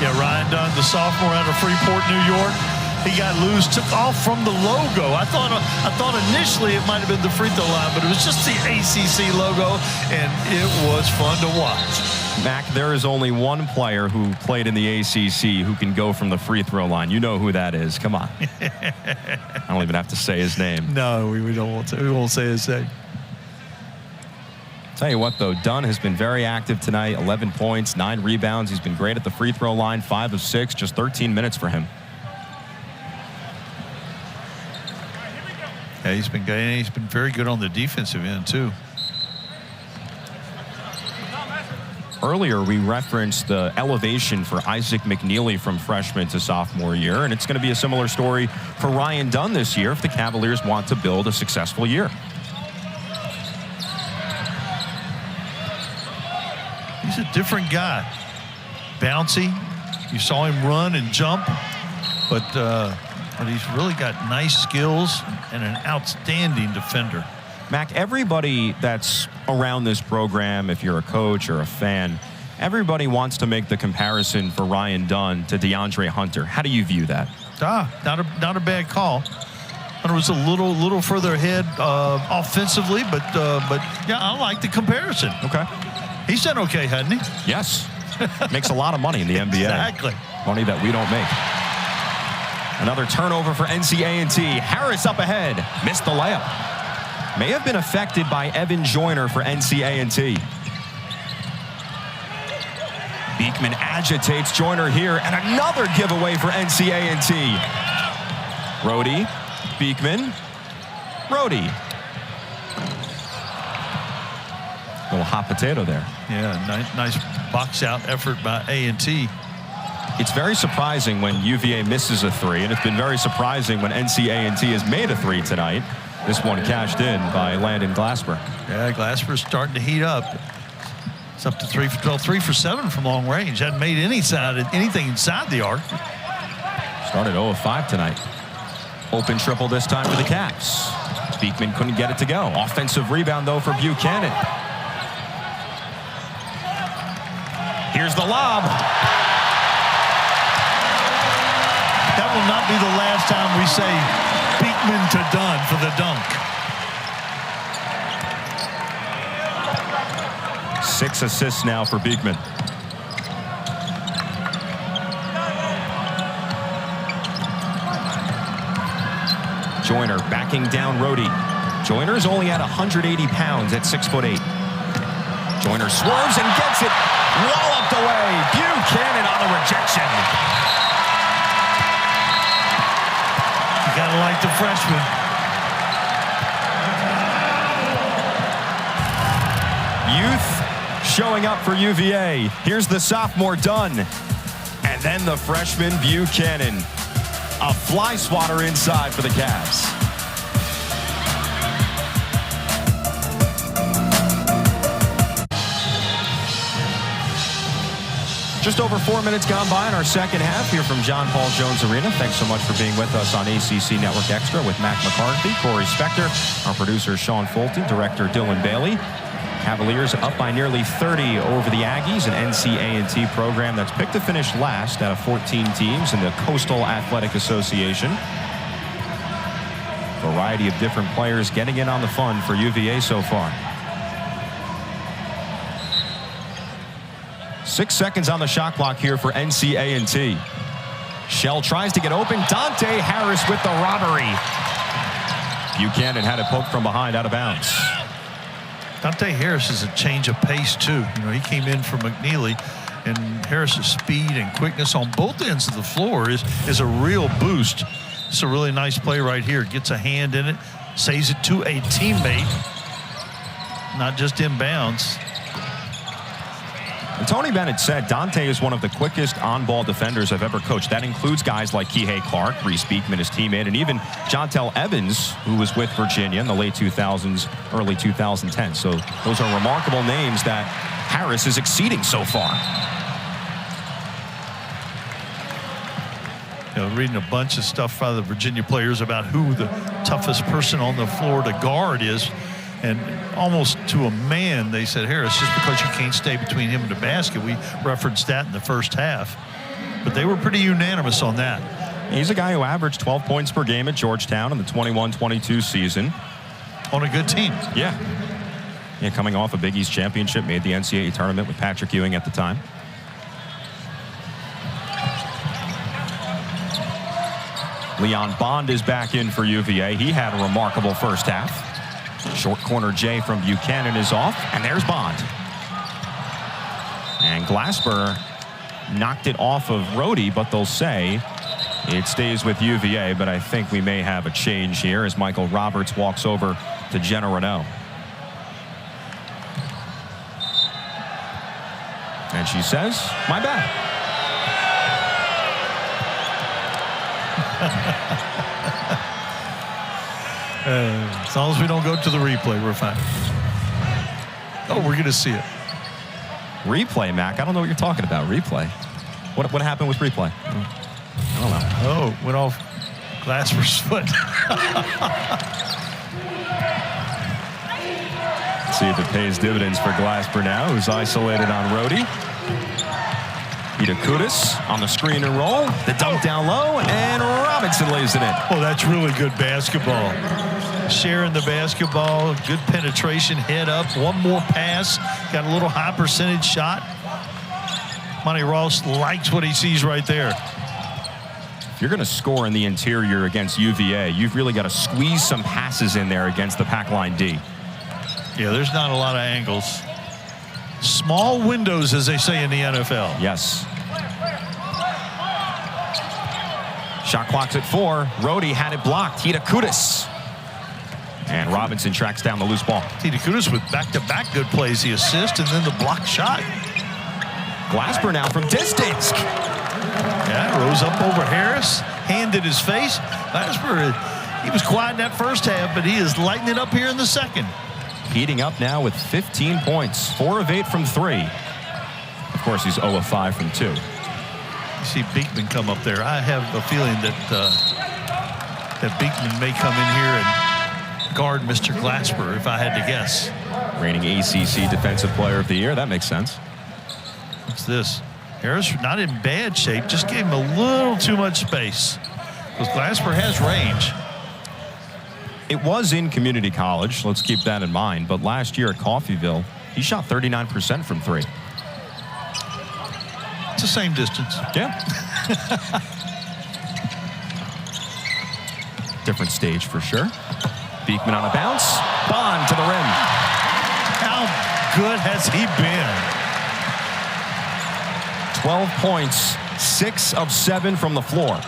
Yeah, Ryan Dunn, the sophomore out of Freeport, New York. He got loose, took off from the logo. I thought initially it might have been the free throw line, but it was just the ACC logo, and it was fun to watch. Mac, there is only one player who played in the ACC who can go from the free throw line. You know who that is. Come on. I don't even have to say his name. No, we don't want to. We won't say his name. Tell you what, though, Dunn has been very active tonight. 11 points, 9 rebounds. He's been great at the free throw line, 5 of 6, just 13 minutes for him. Yeah, he's been good. And he's been very good on the defensive end, too. Earlier, we referenced the elevation for Isaac McNeely from freshman to sophomore year, and it's going to be a similar story for Ryan Dunn this year if the Cavaliers want to build a successful year. He's a different guy. Bouncy. You saw him run and jump, but he's really got nice skills and an outstanding defender. Mac, everybody that's around this program, if you're a coach or a fan, everybody wants to make the comparison for Ryan Dunn to DeAndre Hunter. How do you view that? Not a bad call. Hunter was a little further ahead offensively, but yeah, I like the comparison. Okay. He's done okay, hasn't he? Yes. Makes a lot of money in the NBA. Exactly. Money that we don't make. Another turnover for NC A&T. Harris up ahead. Missed the layup. May have been affected by Evan Joyner for NC A&T. Beekman agitates Joyner here, and another giveaway for NC A&T. Rhodey, Beekman, Rhodey. little hot potato there. Yeah, nice box out effort by A&T. It's very surprising when UVA misses a three, and it's been very surprising when NC A&T has made a three tonight. This one cashed in by Landon Glasper. Yeah, Glasper's starting to heat up. It's up to 3 for 12, 3 for 7 from long range. Hadn't made anything inside the arc. Started 0 of 5 tonight. Open triple this time for the Cavs. Beekman couldn't get it to go. Offensive rebound, though, for Buchanan. Here's the lob. That will not be the last time we say Beekman to Dunn for the dunk. 6 assists now for Beekman. Joyner backing down Rohde. Joyner's only at 180 pounds at 6'8". Joyner swerves and gets it walloped away. Buchanan on the rejection. You gotta like the freshman. Youth showing up for UVA. Here's the sophomore Dunn. And then the freshman Buchanan. A fly swatter inside for the Cavs. Just over 4 minutes gone by in our second half here from John Paul Jones Arena. Thanks so much for being with us on ACC Network Extra with Mac McCarthy, Corey Spector, our producer Sean Fulton, director Dylan Bailey. Cavaliers up by nearly 30 over the Aggies, an NC A&T program that's picked to finish last out of 14 teams in the Coastal Athletic Association. Variety of different players getting in on the fun for UVA so far. 6 seconds on the shot clock here for NC A&T. Shell tries to get open. Dante Harris with the robbery. Buchanan had it poked from behind, out of bounds. Dante Harris is a change of pace, too. You know, he came in for McNeely, and Harris's speed and quickness on both ends of the floor is a real boost. It's a really nice play right here. Gets a hand in it, saves it to a teammate, not just inbounds. And Tony Bennett said Dante is one of the quickest on-ball defenders I've ever coached. That includes guys like Kihei Clark, Reese Beekman, his teammate, and even Jontel Evans, who was with Virginia in the late 2000s, early 2010s. So those are remarkable names that Harris is exceeding so far. You know, reading a bunch of stuff by the Virginia players about who the toughest person on the floor to guard is. And almost to a man, they said, Harris, just because you can't stay between him and the basket. We referenced that in the first half. But they were pretty unanimous on that. He's a guy who averaged 12 points per game at Georgetown in the 21-22 season. On a good team. Yeah. Yeah, coming off a Big East championship, made the NCAA tournament with Patrick Ewing at the time. Leon Bond is back in for UVA. He had a remarkable first half. Short corner Jay from Buchanan is off, and there's Bond. And Glasper knocked it off of Rohde, but they'll say it stays with UVA, but I think we may have a change here as Michael Roberts walks over to Jenna Renault. And she says, my bad. As long as we don't go to the replay, we're fine. Oh, we're going to see it. Replay, Mac? I don't know what you're talking about. Replay? What happened with replay? I don't know. Oh, went off Glasper's foot. See if it pays dividends for Glasper now, who's isolated on Rohde. Kudus on the screen and roll. The dunk down low, and Robinson lays it in. Oh, that's really good basketball. Sharing the basketball, good penetration, head up, one more pass, got a little high percentage shot. Monty Ross likes what he sees right there. If you're going to score in the interior against UVA, you've really got to squeeze some passes in there against the pack line D. Yeah, there's not a lot of angles. Small windows, as they say in the NFL. Yes. Shot clock's at 4. Rohde had it blocked. Kudus. And Robinson tracks down the loose ball. Hidekutis with back-to-back good plays, the assist, and then the block shot. Glasper now from distance. Yeah, rose up over Harris, hand in his face. Glasper, he was quiet in that first half, but he is lighting it up here in the second. Heating up now with 15 points, 4 of 8 from 3. Of course, he's 0 of 5 from 2. You see Beekman come up there. I have a feeling that that Beekman may come in here and guard Mr. Glasper, if I had to guess. Reigning ACC Defensive Player of the Year. That makes sense. What's this? Harris not in bad shape, just gave him a little too much space. Because Glasper has range. It was in community college. Let's keep that in mind. But last year at Coffeyville, he shot 39% from 3. It's the same distance. Yeah. Different stage for sure. Beekman on a bounce. Bond to the rim. How good has he been? 12 points, 6 of 7 from the floor.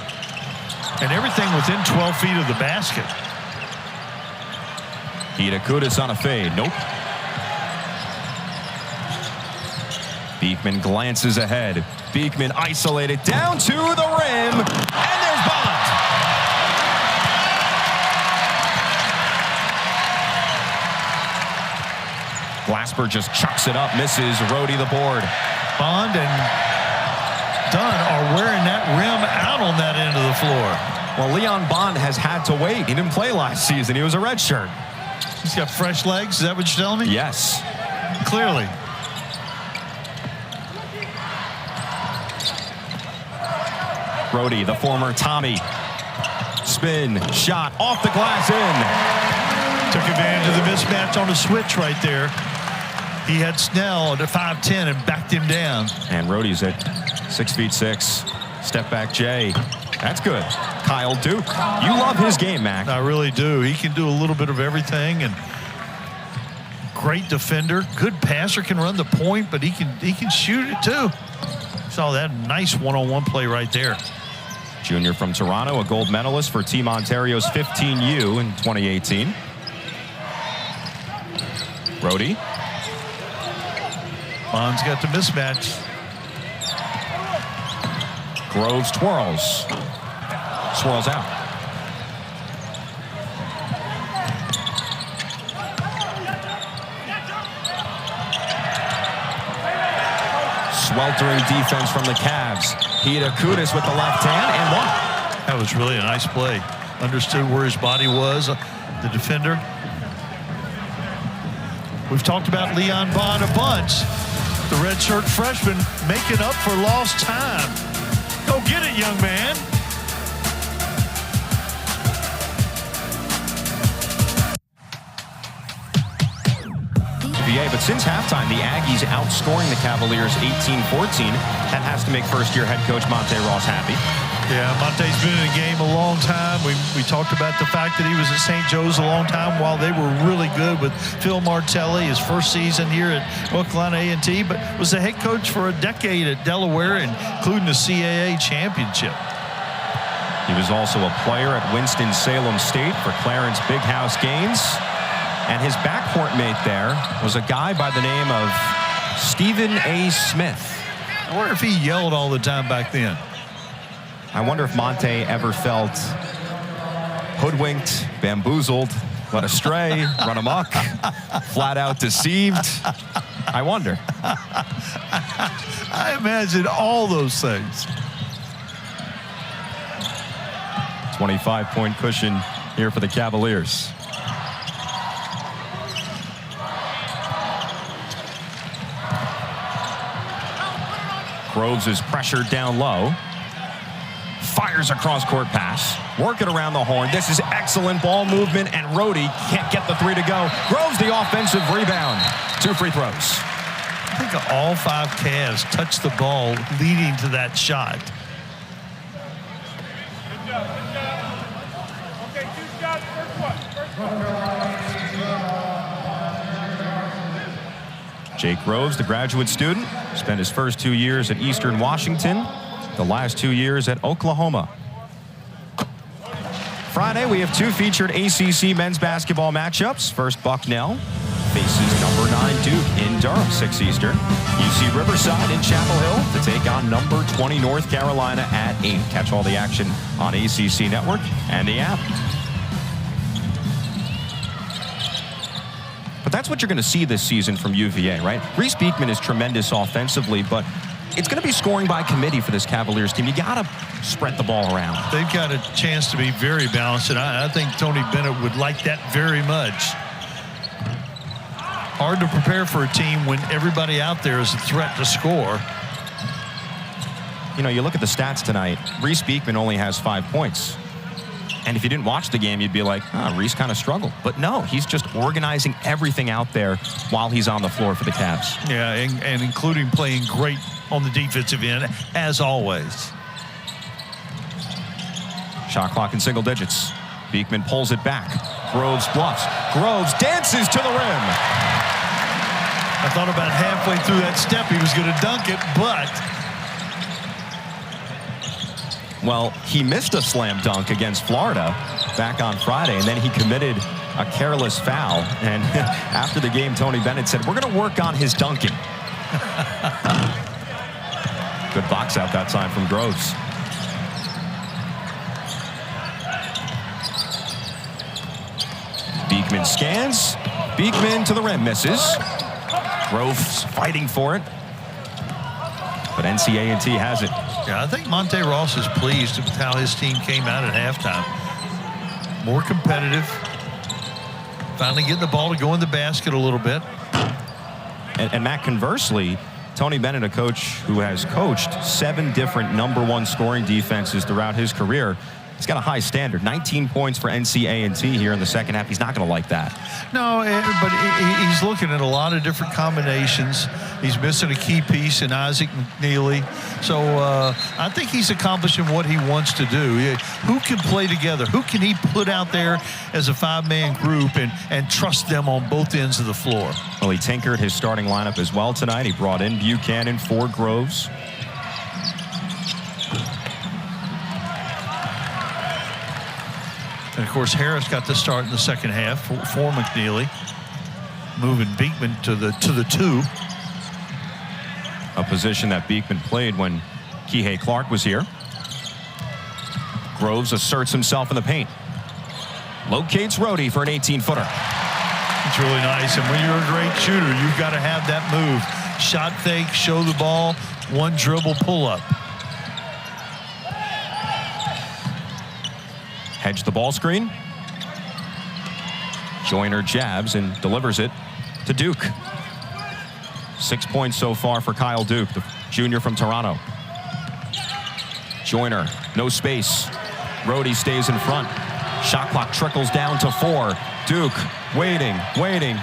And everything within 12 feet of the basket. Hidekutis on a fade. Nope. Beekman glances ahead. Beekman isolated down to the rim. And there's Bond. Glasper just chucks it up, misses. Rhodey the board. Bond and Dunn are wearing that rim out on that end of the floor. Well, Leon Bond has had to wait. He didn't play last season. He was a redshirt. He's got fresh legs. Is that what you're telling me? Yes. Clearly. Rhodey, the former Tommy. Spin, shot, off the glass, in. Took advantage of the mismatch on the switch right there. He had Snell at 5'10" and backed him down. And Rhodey's at 6'6". Step back Jay. That's good. Kyle Duke. You love his game, Mac. I really do. He can do a little bit of everything, and great defender. Good passer, can run the point, but he can shoot it too. Saw that nice one-on-one play right there. Junior from Toronto, a gold medalist for Team Ontario's 15U in 2018. Rhodey. Bond's got the mismatch. Groves twirls. Swirls out. Sweltering defense from the Cavs. Hidekutis with the left hand and one. That was really a nice play. Understood where his body was, the defender. We've talked about Leon Bond a bunch. The redshirt freshman making up for lost time. Go get it, young man. But since halftime, the Aggies outscoring the Cavaliers 18-14. That has to make first-year head coach Monte Ross happy. Yeah, Monte's been in the game a long time. We talked about the fact that he was at St. Joe's a long time while they were really good with Phil Martelli, his first season here at North Carolina A&T, but was the head coach for a decade at Delaware, including the CAA championship. He was also a player at Winston-Salem State for Clarence Big House Gaines. And his backcourt mate there was a guy by the name of Stephen A. Smith. I wonder if he yelled all the time back then. I wonder if Monte ever felt hoodwinked, bamboozled, led astray, run amok, flat out deceived. I wonder. I imagine all those things. 25-point cushion here for the Cavaliers. Groves is pressured down low. Fires across court pass. Working around the horn. This is excellent ball movement, and Rhodey can't get the 3 to go. Groves the offensive rebound. 2 free throws. I think all 5 Cavs touched the ball leading to that shot. Good job. Okay, 2 shots. First one. Jake Groves, the graduate student, spent his first 2 years at Eastern Washington, the last 2 years at Oklahoma. Friday, we have 2 featured ACC men's basketball matchups. First, Bucknell faces number 9 Duke in Durham, 6 Eastern. UC Riverside in Chapel Hill to take on number 20 North Carolina at 8. Catch all the action on ACC Network and the app. But that's what you're going to see this season from UVA, right? Reese Beekman is tremendous offensively, but it's going to be scoring by committee for this Cavaliers team. You got to spread the ball around. They've got a chance to be very balanced, and I think Tony Bennett would like that very much. Hard to prepare for a team when everybody out there is a threat to score. You know, you look at the stats tonight, Reese Beekman only has 5 points. And if you didn't watch the game, you'd be like, Reese kind of struggled. But no, he's just organizing everything out there while he's on the floor for the Cavs. Yeah, and including playing great on the defensive end, as always. Shot clock in single digits. Beekman pulls it back. Groves bluffs. Groves dances to the rim. I thought about halfway through that step he was going to dunk it, but... Well, he missed a slam dunk against Florida back on Friday, and then he committed a careless foul. And after the game, Tony Bennett said, we're going to work on his dunking. Good box out that time from Groves. Beekman scans. Beekman to the rim, misses. Groves fighting for it. But NC A&T has it. Yeah, I think Monte Ross is pleased with how his team came out at halftime. More competitive. Finally getting the ball to go in the basket a little bit. And Matt, conversely, Tony Bennett, a coach who has coached 7 different #1 scoring defenses throughout his career, he's got a high standard. 19 points for NC A&T here in the second half. He's not going to like that. No, but he's looking at a lot of different combinations. He's missing a key piece in Isaac McNeely. So I think he's accomplishing what he wants to do. Who can play together? Who can he put out there as a 5-man group and trust them on both ends of the floor? Well, he tinkered his starting lineup as well tonight. He brought in Buchanan for Groves. And, of course, Harris got the start in the second half for McNeely, moving Beekman to the 2. A position that Beekman played when Kihei Clark was here. Groves asserts himself in the paint. Locates Rhodey for an 18-footer. It's really nice. And when you're a great shooter, you've got to have that move. Shot fake, show the ball, one dribble, pull up. Hedge the ball screen. Joyner jabs and delivers it to Duke. 6 points so far for Kyle Duke, the junior from Toronto. Joyner, no space. Rhodey stays in front. Shot clock trickles down to 4. Duke waiting,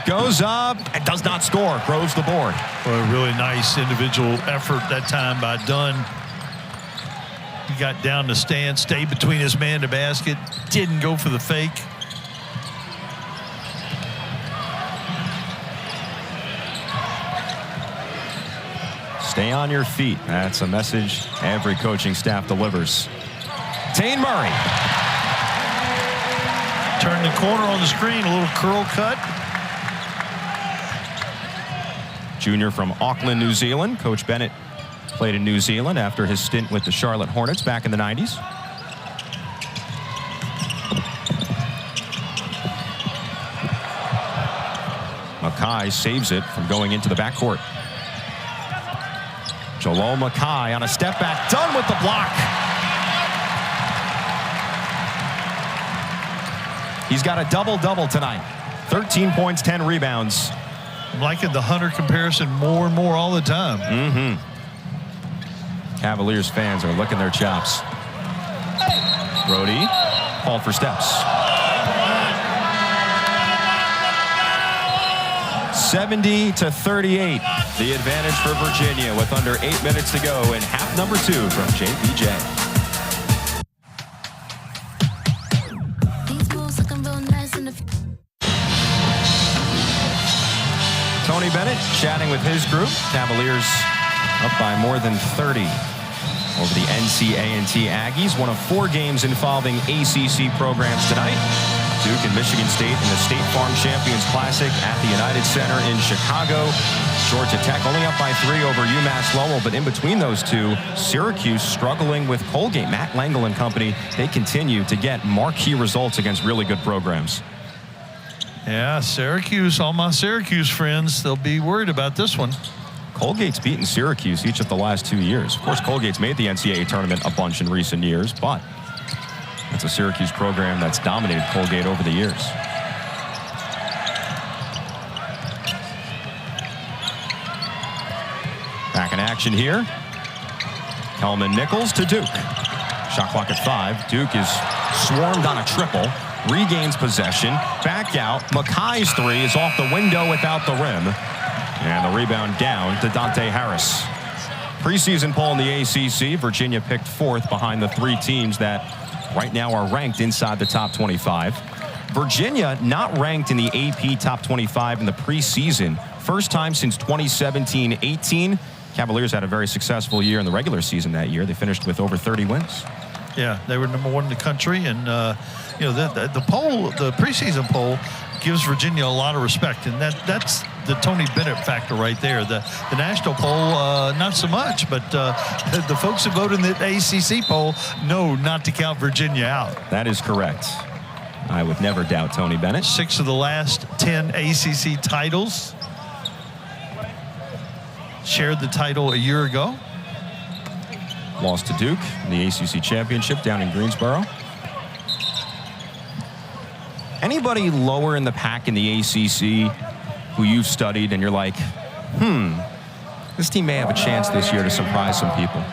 goes up and does not score. Groves the board. Well, a really nice individual effort that time by Dunn. He got down the stand, stayed between his man to basket, didn't go for the fake. Stay on your feet. That's a message every coaching staff delivers. Tane Murray. Turn the corner on the screen, a little curl cut. Junior from Auckland, New Zealand. Coach Bennett played in New Zealand after his stint with the Charlotte Hornets back in the 90s. Mackay saves it from going into the backcourt. Jalol Mackay on a step back. Dunn with the block. He's got a double-double tonight. 13 points, 10 rebounds. I'm liking the Hunter comparison more and more all the time. Cavaliers fans are licking their chops. Rhodey called for steps. 70-38. The advantage for Virginia with under 8 minutes to go in half number 2 from JPJ. Tony Bennett chatting with his group. Cavaliers up by more than 30. over the NC A&T Aggies. One of 4 games involving ACC programs tonight. Duke and Michigan State in the State Farm Champions Classic at the United Center in Chicago. Georgia Tech only up by 3 over UMass Lowell, but in between those two, Syracuse struggling with Colgate. Matt Langle and company, they continue to get marquee results against really good programs. Yeah, Syracuse, all my Syracuse friends, they'll be worried about this one. Colgate's beaten Syracuse each of the last 2 years. Of course, Colgate's made the NCAA tournament a bunch in recent years, but it's a Syracuse program that's dominated Colgate over the years. Back in action here. Kelman Nichols to Duke. Shot clock at 5. Duke is swarmed on a triple. Regains possession. Back out. Mackay's 3 is off the window without the rim. And the rebound down to Dante Harris. Preseason poll in the ACC. Virginia picked 4th behind the 3 teams that right now are ranked inside the top 25. Virginia not ranked in the AP top 25 in the preseason. First time since 2017-18. Cavaliers had a very successful year in the regular season that year. They finished with over 30 wins. Yeah, they were number 1 in the country, and you know the poll, the preseason poll, gives Virginia a lot of respect, and that's the Tony Bennett factor right there. The national poll, not so much, but the folks who vote in the ACC poll know not to count Virginia out. That is correct. I would never doubt Tony Bennett. 6 of the last 10 ACC titles. Shared the title a year ago. Lost to Duke in the ACC championship down in Greensboro. Anybody lower in the pack in the ACC who you've studied and you're like, this team may have a chance this year to surprise some people?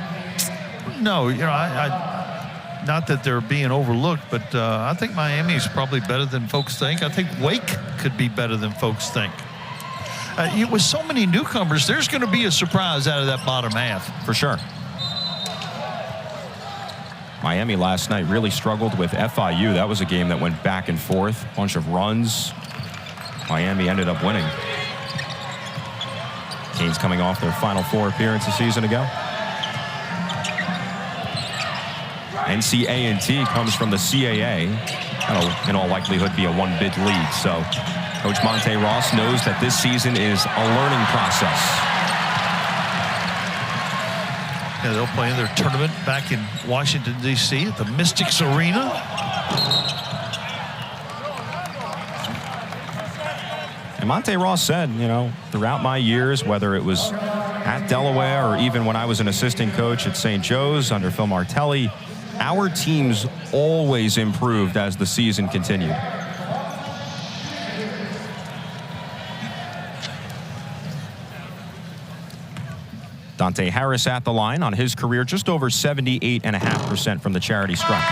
No, you know, I not that they're being overlooked, but I think Miami is probably better than folks think. I think Wake could be better than folks think. With so many newcomers, there's going to be a surprise out of that bottom half. For sure. Miami last night really struggled with FIU. That was a game that went back and forth. Bunch of runs. Miami ended up winning. Canes coming off their Final Four appearance a season ago. NC A&T comes from the CAA. That'll in all likelihood be a 1-bid league. So Coach Monte Ross knows that this season is a learning process. Yeah, they'll play in their tournament back in Washington, D.C. at the Mystics Arena. And Monte Ross said, you know, throughout my years, whether it was at Delaware or even when I was an assistant coach at St. Joe's under Phil Martelli, our teams always improved as the season continued. Dante Harris at the line on his career, just over 78.5% from the charity stripe.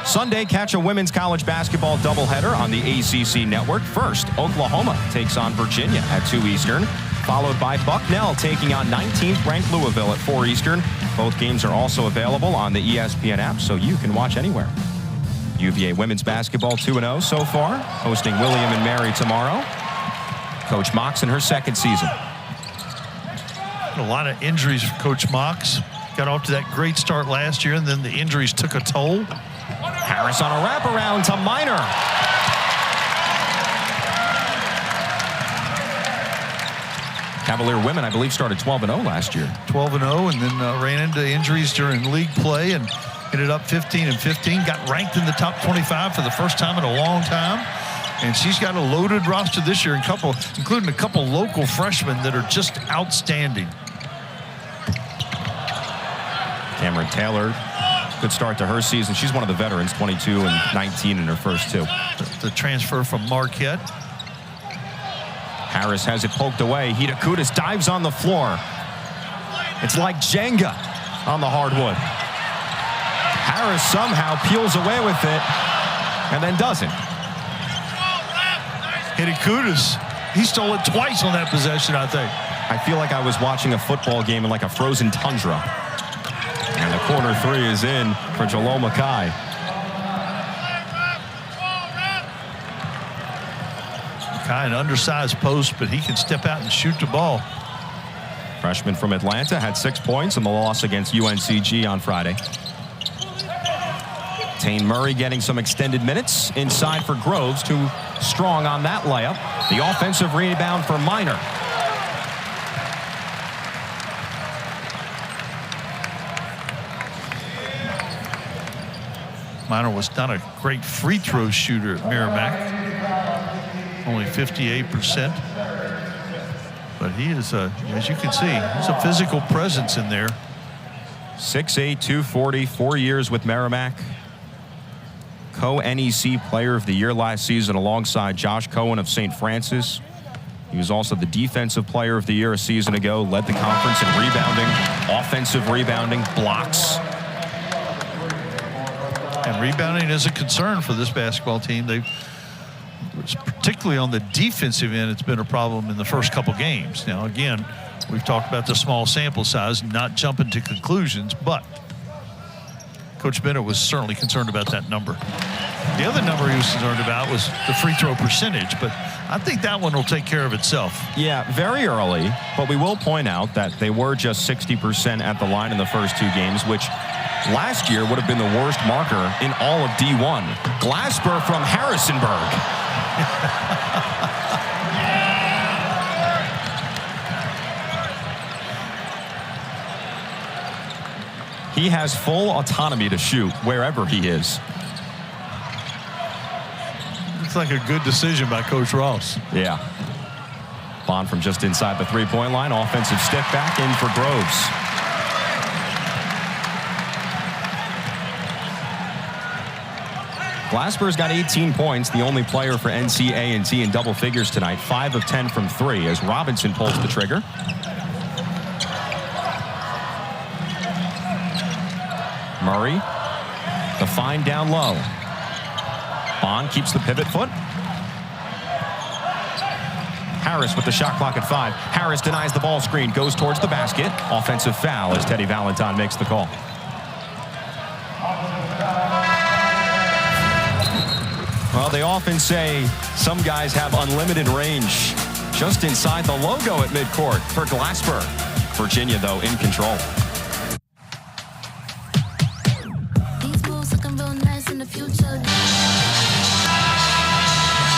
Sunday, catch a women's college basketball doubleheader on the ACC network. First, Oklahoma takes on Virginia at 2 Eastern, followed by Bucknell taking on 19th ranked Louisville at 4 Eastern. Both games are also available on the ESPN app, so you can watch anywhere. UVA women's basketball 2-0 so far, hosting William and Mary tomorrow. Coach Mox in her second season. A lot of injuries for Coach Mox. Got off to that great start last year, and then the injuries took a toll. Harris on a wraparound to Minor. Cavalier women, I believe, started 12-0 last year. 12-0, and then ran into injuries during league play and ended up 15-15. Got ranked in the top 25 for the first time in a long time. And she's got a loaded roster this year, including a couple local freshmen that are just outstanding. Cameron Taylor, good start to her season. She's one of the veterans, 22 and 19 in her first 2. The transfer from Marquette. Harris has it poked away. Hida Kudus dives on the floor. It's like Jenga on the hardwood. Harris somehow peels away with it and then doesn't. Hida Kudus, he stole it twice on that possession, I think. I feel like I was watching a football game in like a frozen tundra. And the corner 3 is in for Jalil Mackay. Mackay, an undersized post, but he can step out and shoot the ball. Freshman from Atlanta had 6 points in the loss against UNCG on Friday. Tane Murray getting some extended minutes inside for Groves, too strong on that layup. The offensive rebound for Minor. Minor was not a great free throw shooter at Merrimack. Only 58%. But he is, as you can see, he's a physical presence in there. 6'8", 240, 4 years with Merrimack. Co-NEC Player of the Year last season alongside Josh Cohen of St. Francis. He was also the Defensive Player of the Year a season ago, led the conference in rebounding, offensive rebounding, blocks. And rebounding is a concern for this basketball team. Particularly on the defensive end, it's been a problem in the first couple games. Now, again, we've talked about the small sample size, not jumping to conclusions, but Coach Bennett was certainly concerned about that number. The other number he was concerned about was the free throw percentage, but I think that one will take care of itself. Yeah, very early, but we will point out that they were just 60% at the line in the first 2 games, which last year would have been the worst marker in all of D1. Glasper from Harrisonburg. He has full autonomy to shoot wherever he is. Looks like a good decision by Coach Ross. Yeah. Bond from just inside the three-point line. Offensive step back in for Groves. Glasper's got 18 points, the only player for NC A&T in double figures tonight. 5 of 10 from 3 as Robinson pulls the trigger. Murray, the find down low. Bond keeps the pivot foot. Harris with the shot clock at 5. Harris denies the ball screen, goes towards the basket. Offensive foul as Teddy Valentine makes the call. Well, they often say some guys have unlimited range. Just inside the logo at midcourt for Glasper. Virginia, though, in control.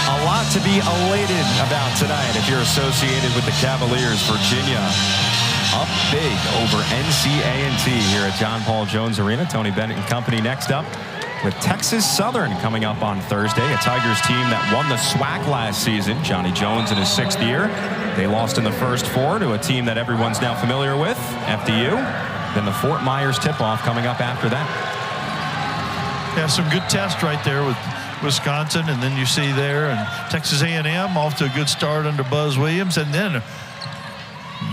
A lot to be elated about tonight if you're associated with the Cavaliers. Virginia up big over NC A&T here at John Paul Jones Arena. Tony Bennett and company next up with Texas Southern coming up on Thursday, a Tigers team that won the SWAC last season. Johnny Jones in his 6th year. They lost in the first 4 to a team that everyone's now familiar with, FDU. Then the Fort Myers tip-off coming up after that. Yeah, some good tests right there with Wisconsin, and then you see there, and Texas A&M off to a good start under Buzz Williams, and then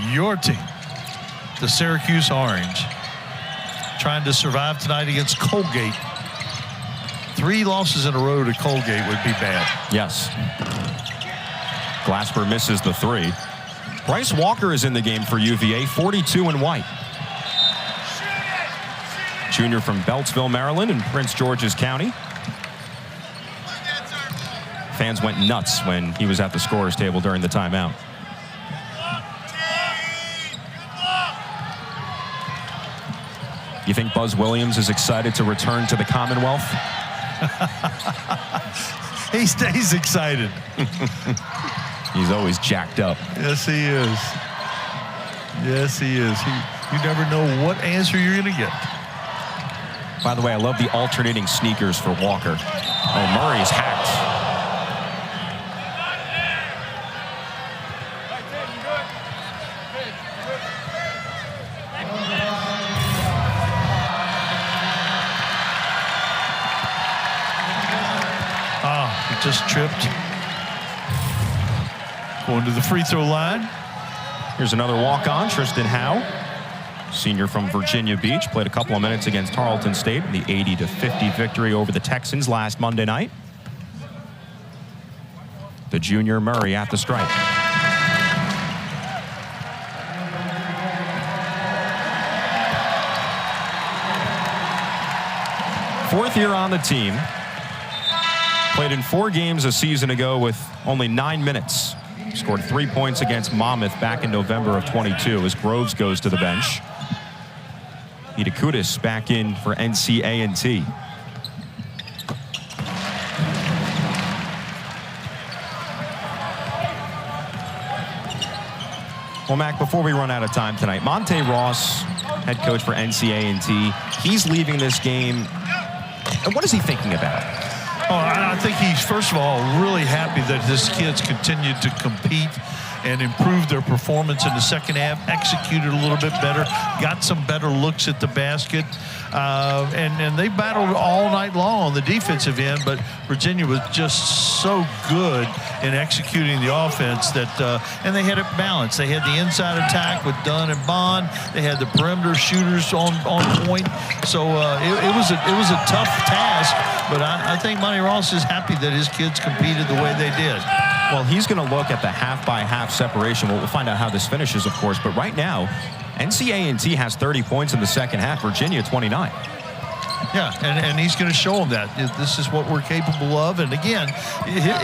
your team, the Syracuse Orange, trying to survive tonight against Colgate. 3 losses in a row to Colgate would be bad. Yes. Glasper misses the 3. Bryce Walker is in the game for UVA, 42 in white. Junior from Beltsville, Maryland, in Prince George's County. Fans went nuts when he was at the scorer's table during the timeout. You think Buzz Williams is excited to return to the Commonwealth? He stays excited. He's always jacked up. Yes, he is. Yes, he is. You never know what answer you're going to get. By the way, I love the alternating sneakers for Walker. Oh, Murray is hacked. Just tripped. Going to the free throw line. Here's another walk-on, Tristan Howe. Senior from Virginia Beach. Played a couple of minutes against Tarleton State in the 80-50 victory over the Texans last Monday night. The junior Murray at the stripe. Fourth year on the team. Played in 4 games a season ago with only 9 minutes. Scored 3 points against Monmouth back in November of 22 as Groves goes to the bench. Idikudis back in for NC A&T. Well, Mac, before we run out of time tonight, Monte Ross, head coach for NC A&T, he's leaving this game. And what is he thinking about? Oh, I think he's, first of all, really happy that his kids continued to compete and improve their performance in the second half, executed a little bit better, got some better looks at the basket. And they battled all night long on the defensive end, but Virginia was just so good in executing the offense that, and they had it balanced. They had the inside attack with Dunn and Bond. They had the perimeter shooters on point. So it was a tough task, but I think Monty Ross is happy that his kids competed the way they did. Well, he's going to look at the half-by-half separation. We'll find out how this finishes, of course. But right now, NC A&T has 30 points in the second half. Virginia, 29. Yeah, and he's going to show them that. This is what we're capable of. And, again,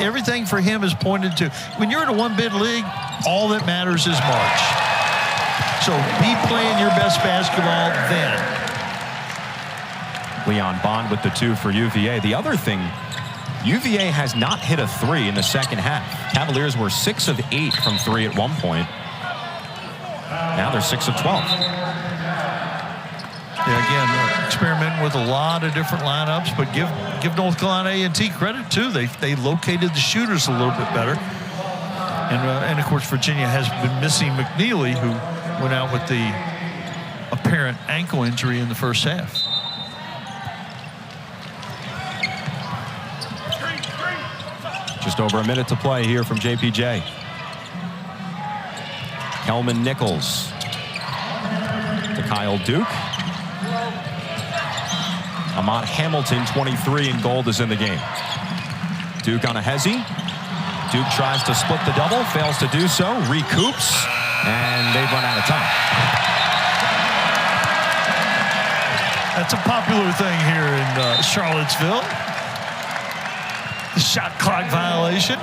everything for him is pointed to, when you're in a one-bid league, all that matters is March. So be playing your best basketball then. Leon Bond with the 2 for UVA. The other thing, UVA has not hit a 3 in the second half. Cavaliers were 6 of 8 from 3 at one point. Now they're 6 of 12. Yeah, again, experimenting with a lot of different lineups, but give North Carolina A&T credit too. They located the shooters a little bit better. And of course, Virginia has been missing McNeely, who went out with the apparent ankle injury in the first half. Just over a minute to play here from JPJ. Kelman Nichols to Kyle Duke. Ahmad Hamilton, 23 in gold, is in the game. Duke on a hezzy. Duke tries to split the double, fails to do so, recoups, and they've run out of time. That's a popular thing here in Charlottesville. The shot clock violation.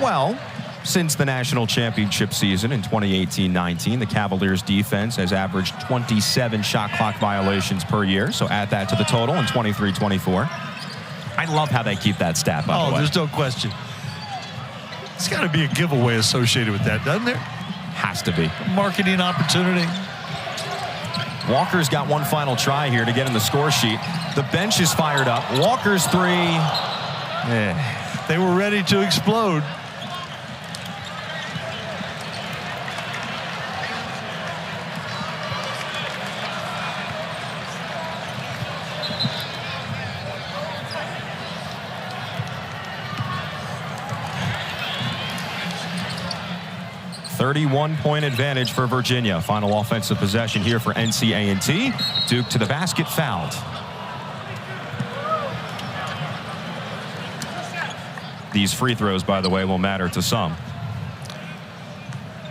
Well, since the national championship season in 2018-19, the Cavaliers defense has averaged 27 shot clock violations per year. So add that to the total in 23-24. I love how they keep that stat, by the way. There's no question. It's got to be a giveaway associated with that, doesn't there? Has to be. Marketing opportunity. Walker's got one final try here to get in the score sheet. The bench is fired up. Walker's 3. They were ready to explode. .31 advantage for Virginia. Final offensive possession here for NC A&T. Duke to the basket, fouled. These free throws, by the way, will matter to some.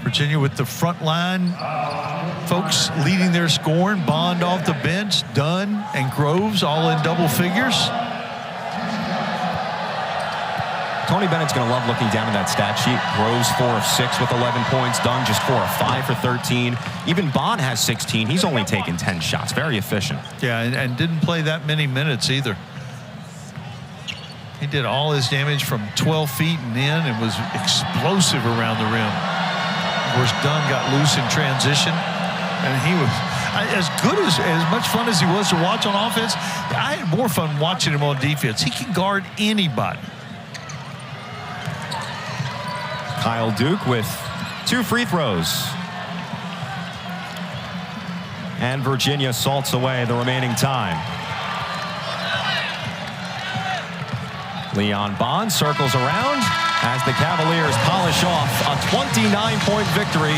Virginia with the front line folks leading their scoring. Bond off the bench, Dunn and Groves all in double figures. Tony Bennett's going to love looking down at that stat sheet. Groves 4 of 6 with 11 points. Dunn just 4 of 5 for 13. Even Bond has 16. He's only taken 10 shots. Very efficient. Yeah, and didn't play that many minutes either. He did all his damage from 12 feet and in and was explosive around the rim. Of course, Dunn got loose in transition, and he was as good as much fun as he was to watch on offense. I had more fun watching him on defense. He can guard anybody. Kyle Duke with 2 free throws. And Virginia salts away the remaining time. Leon Bond circles around as the Cavaliers polish off a 29-point victory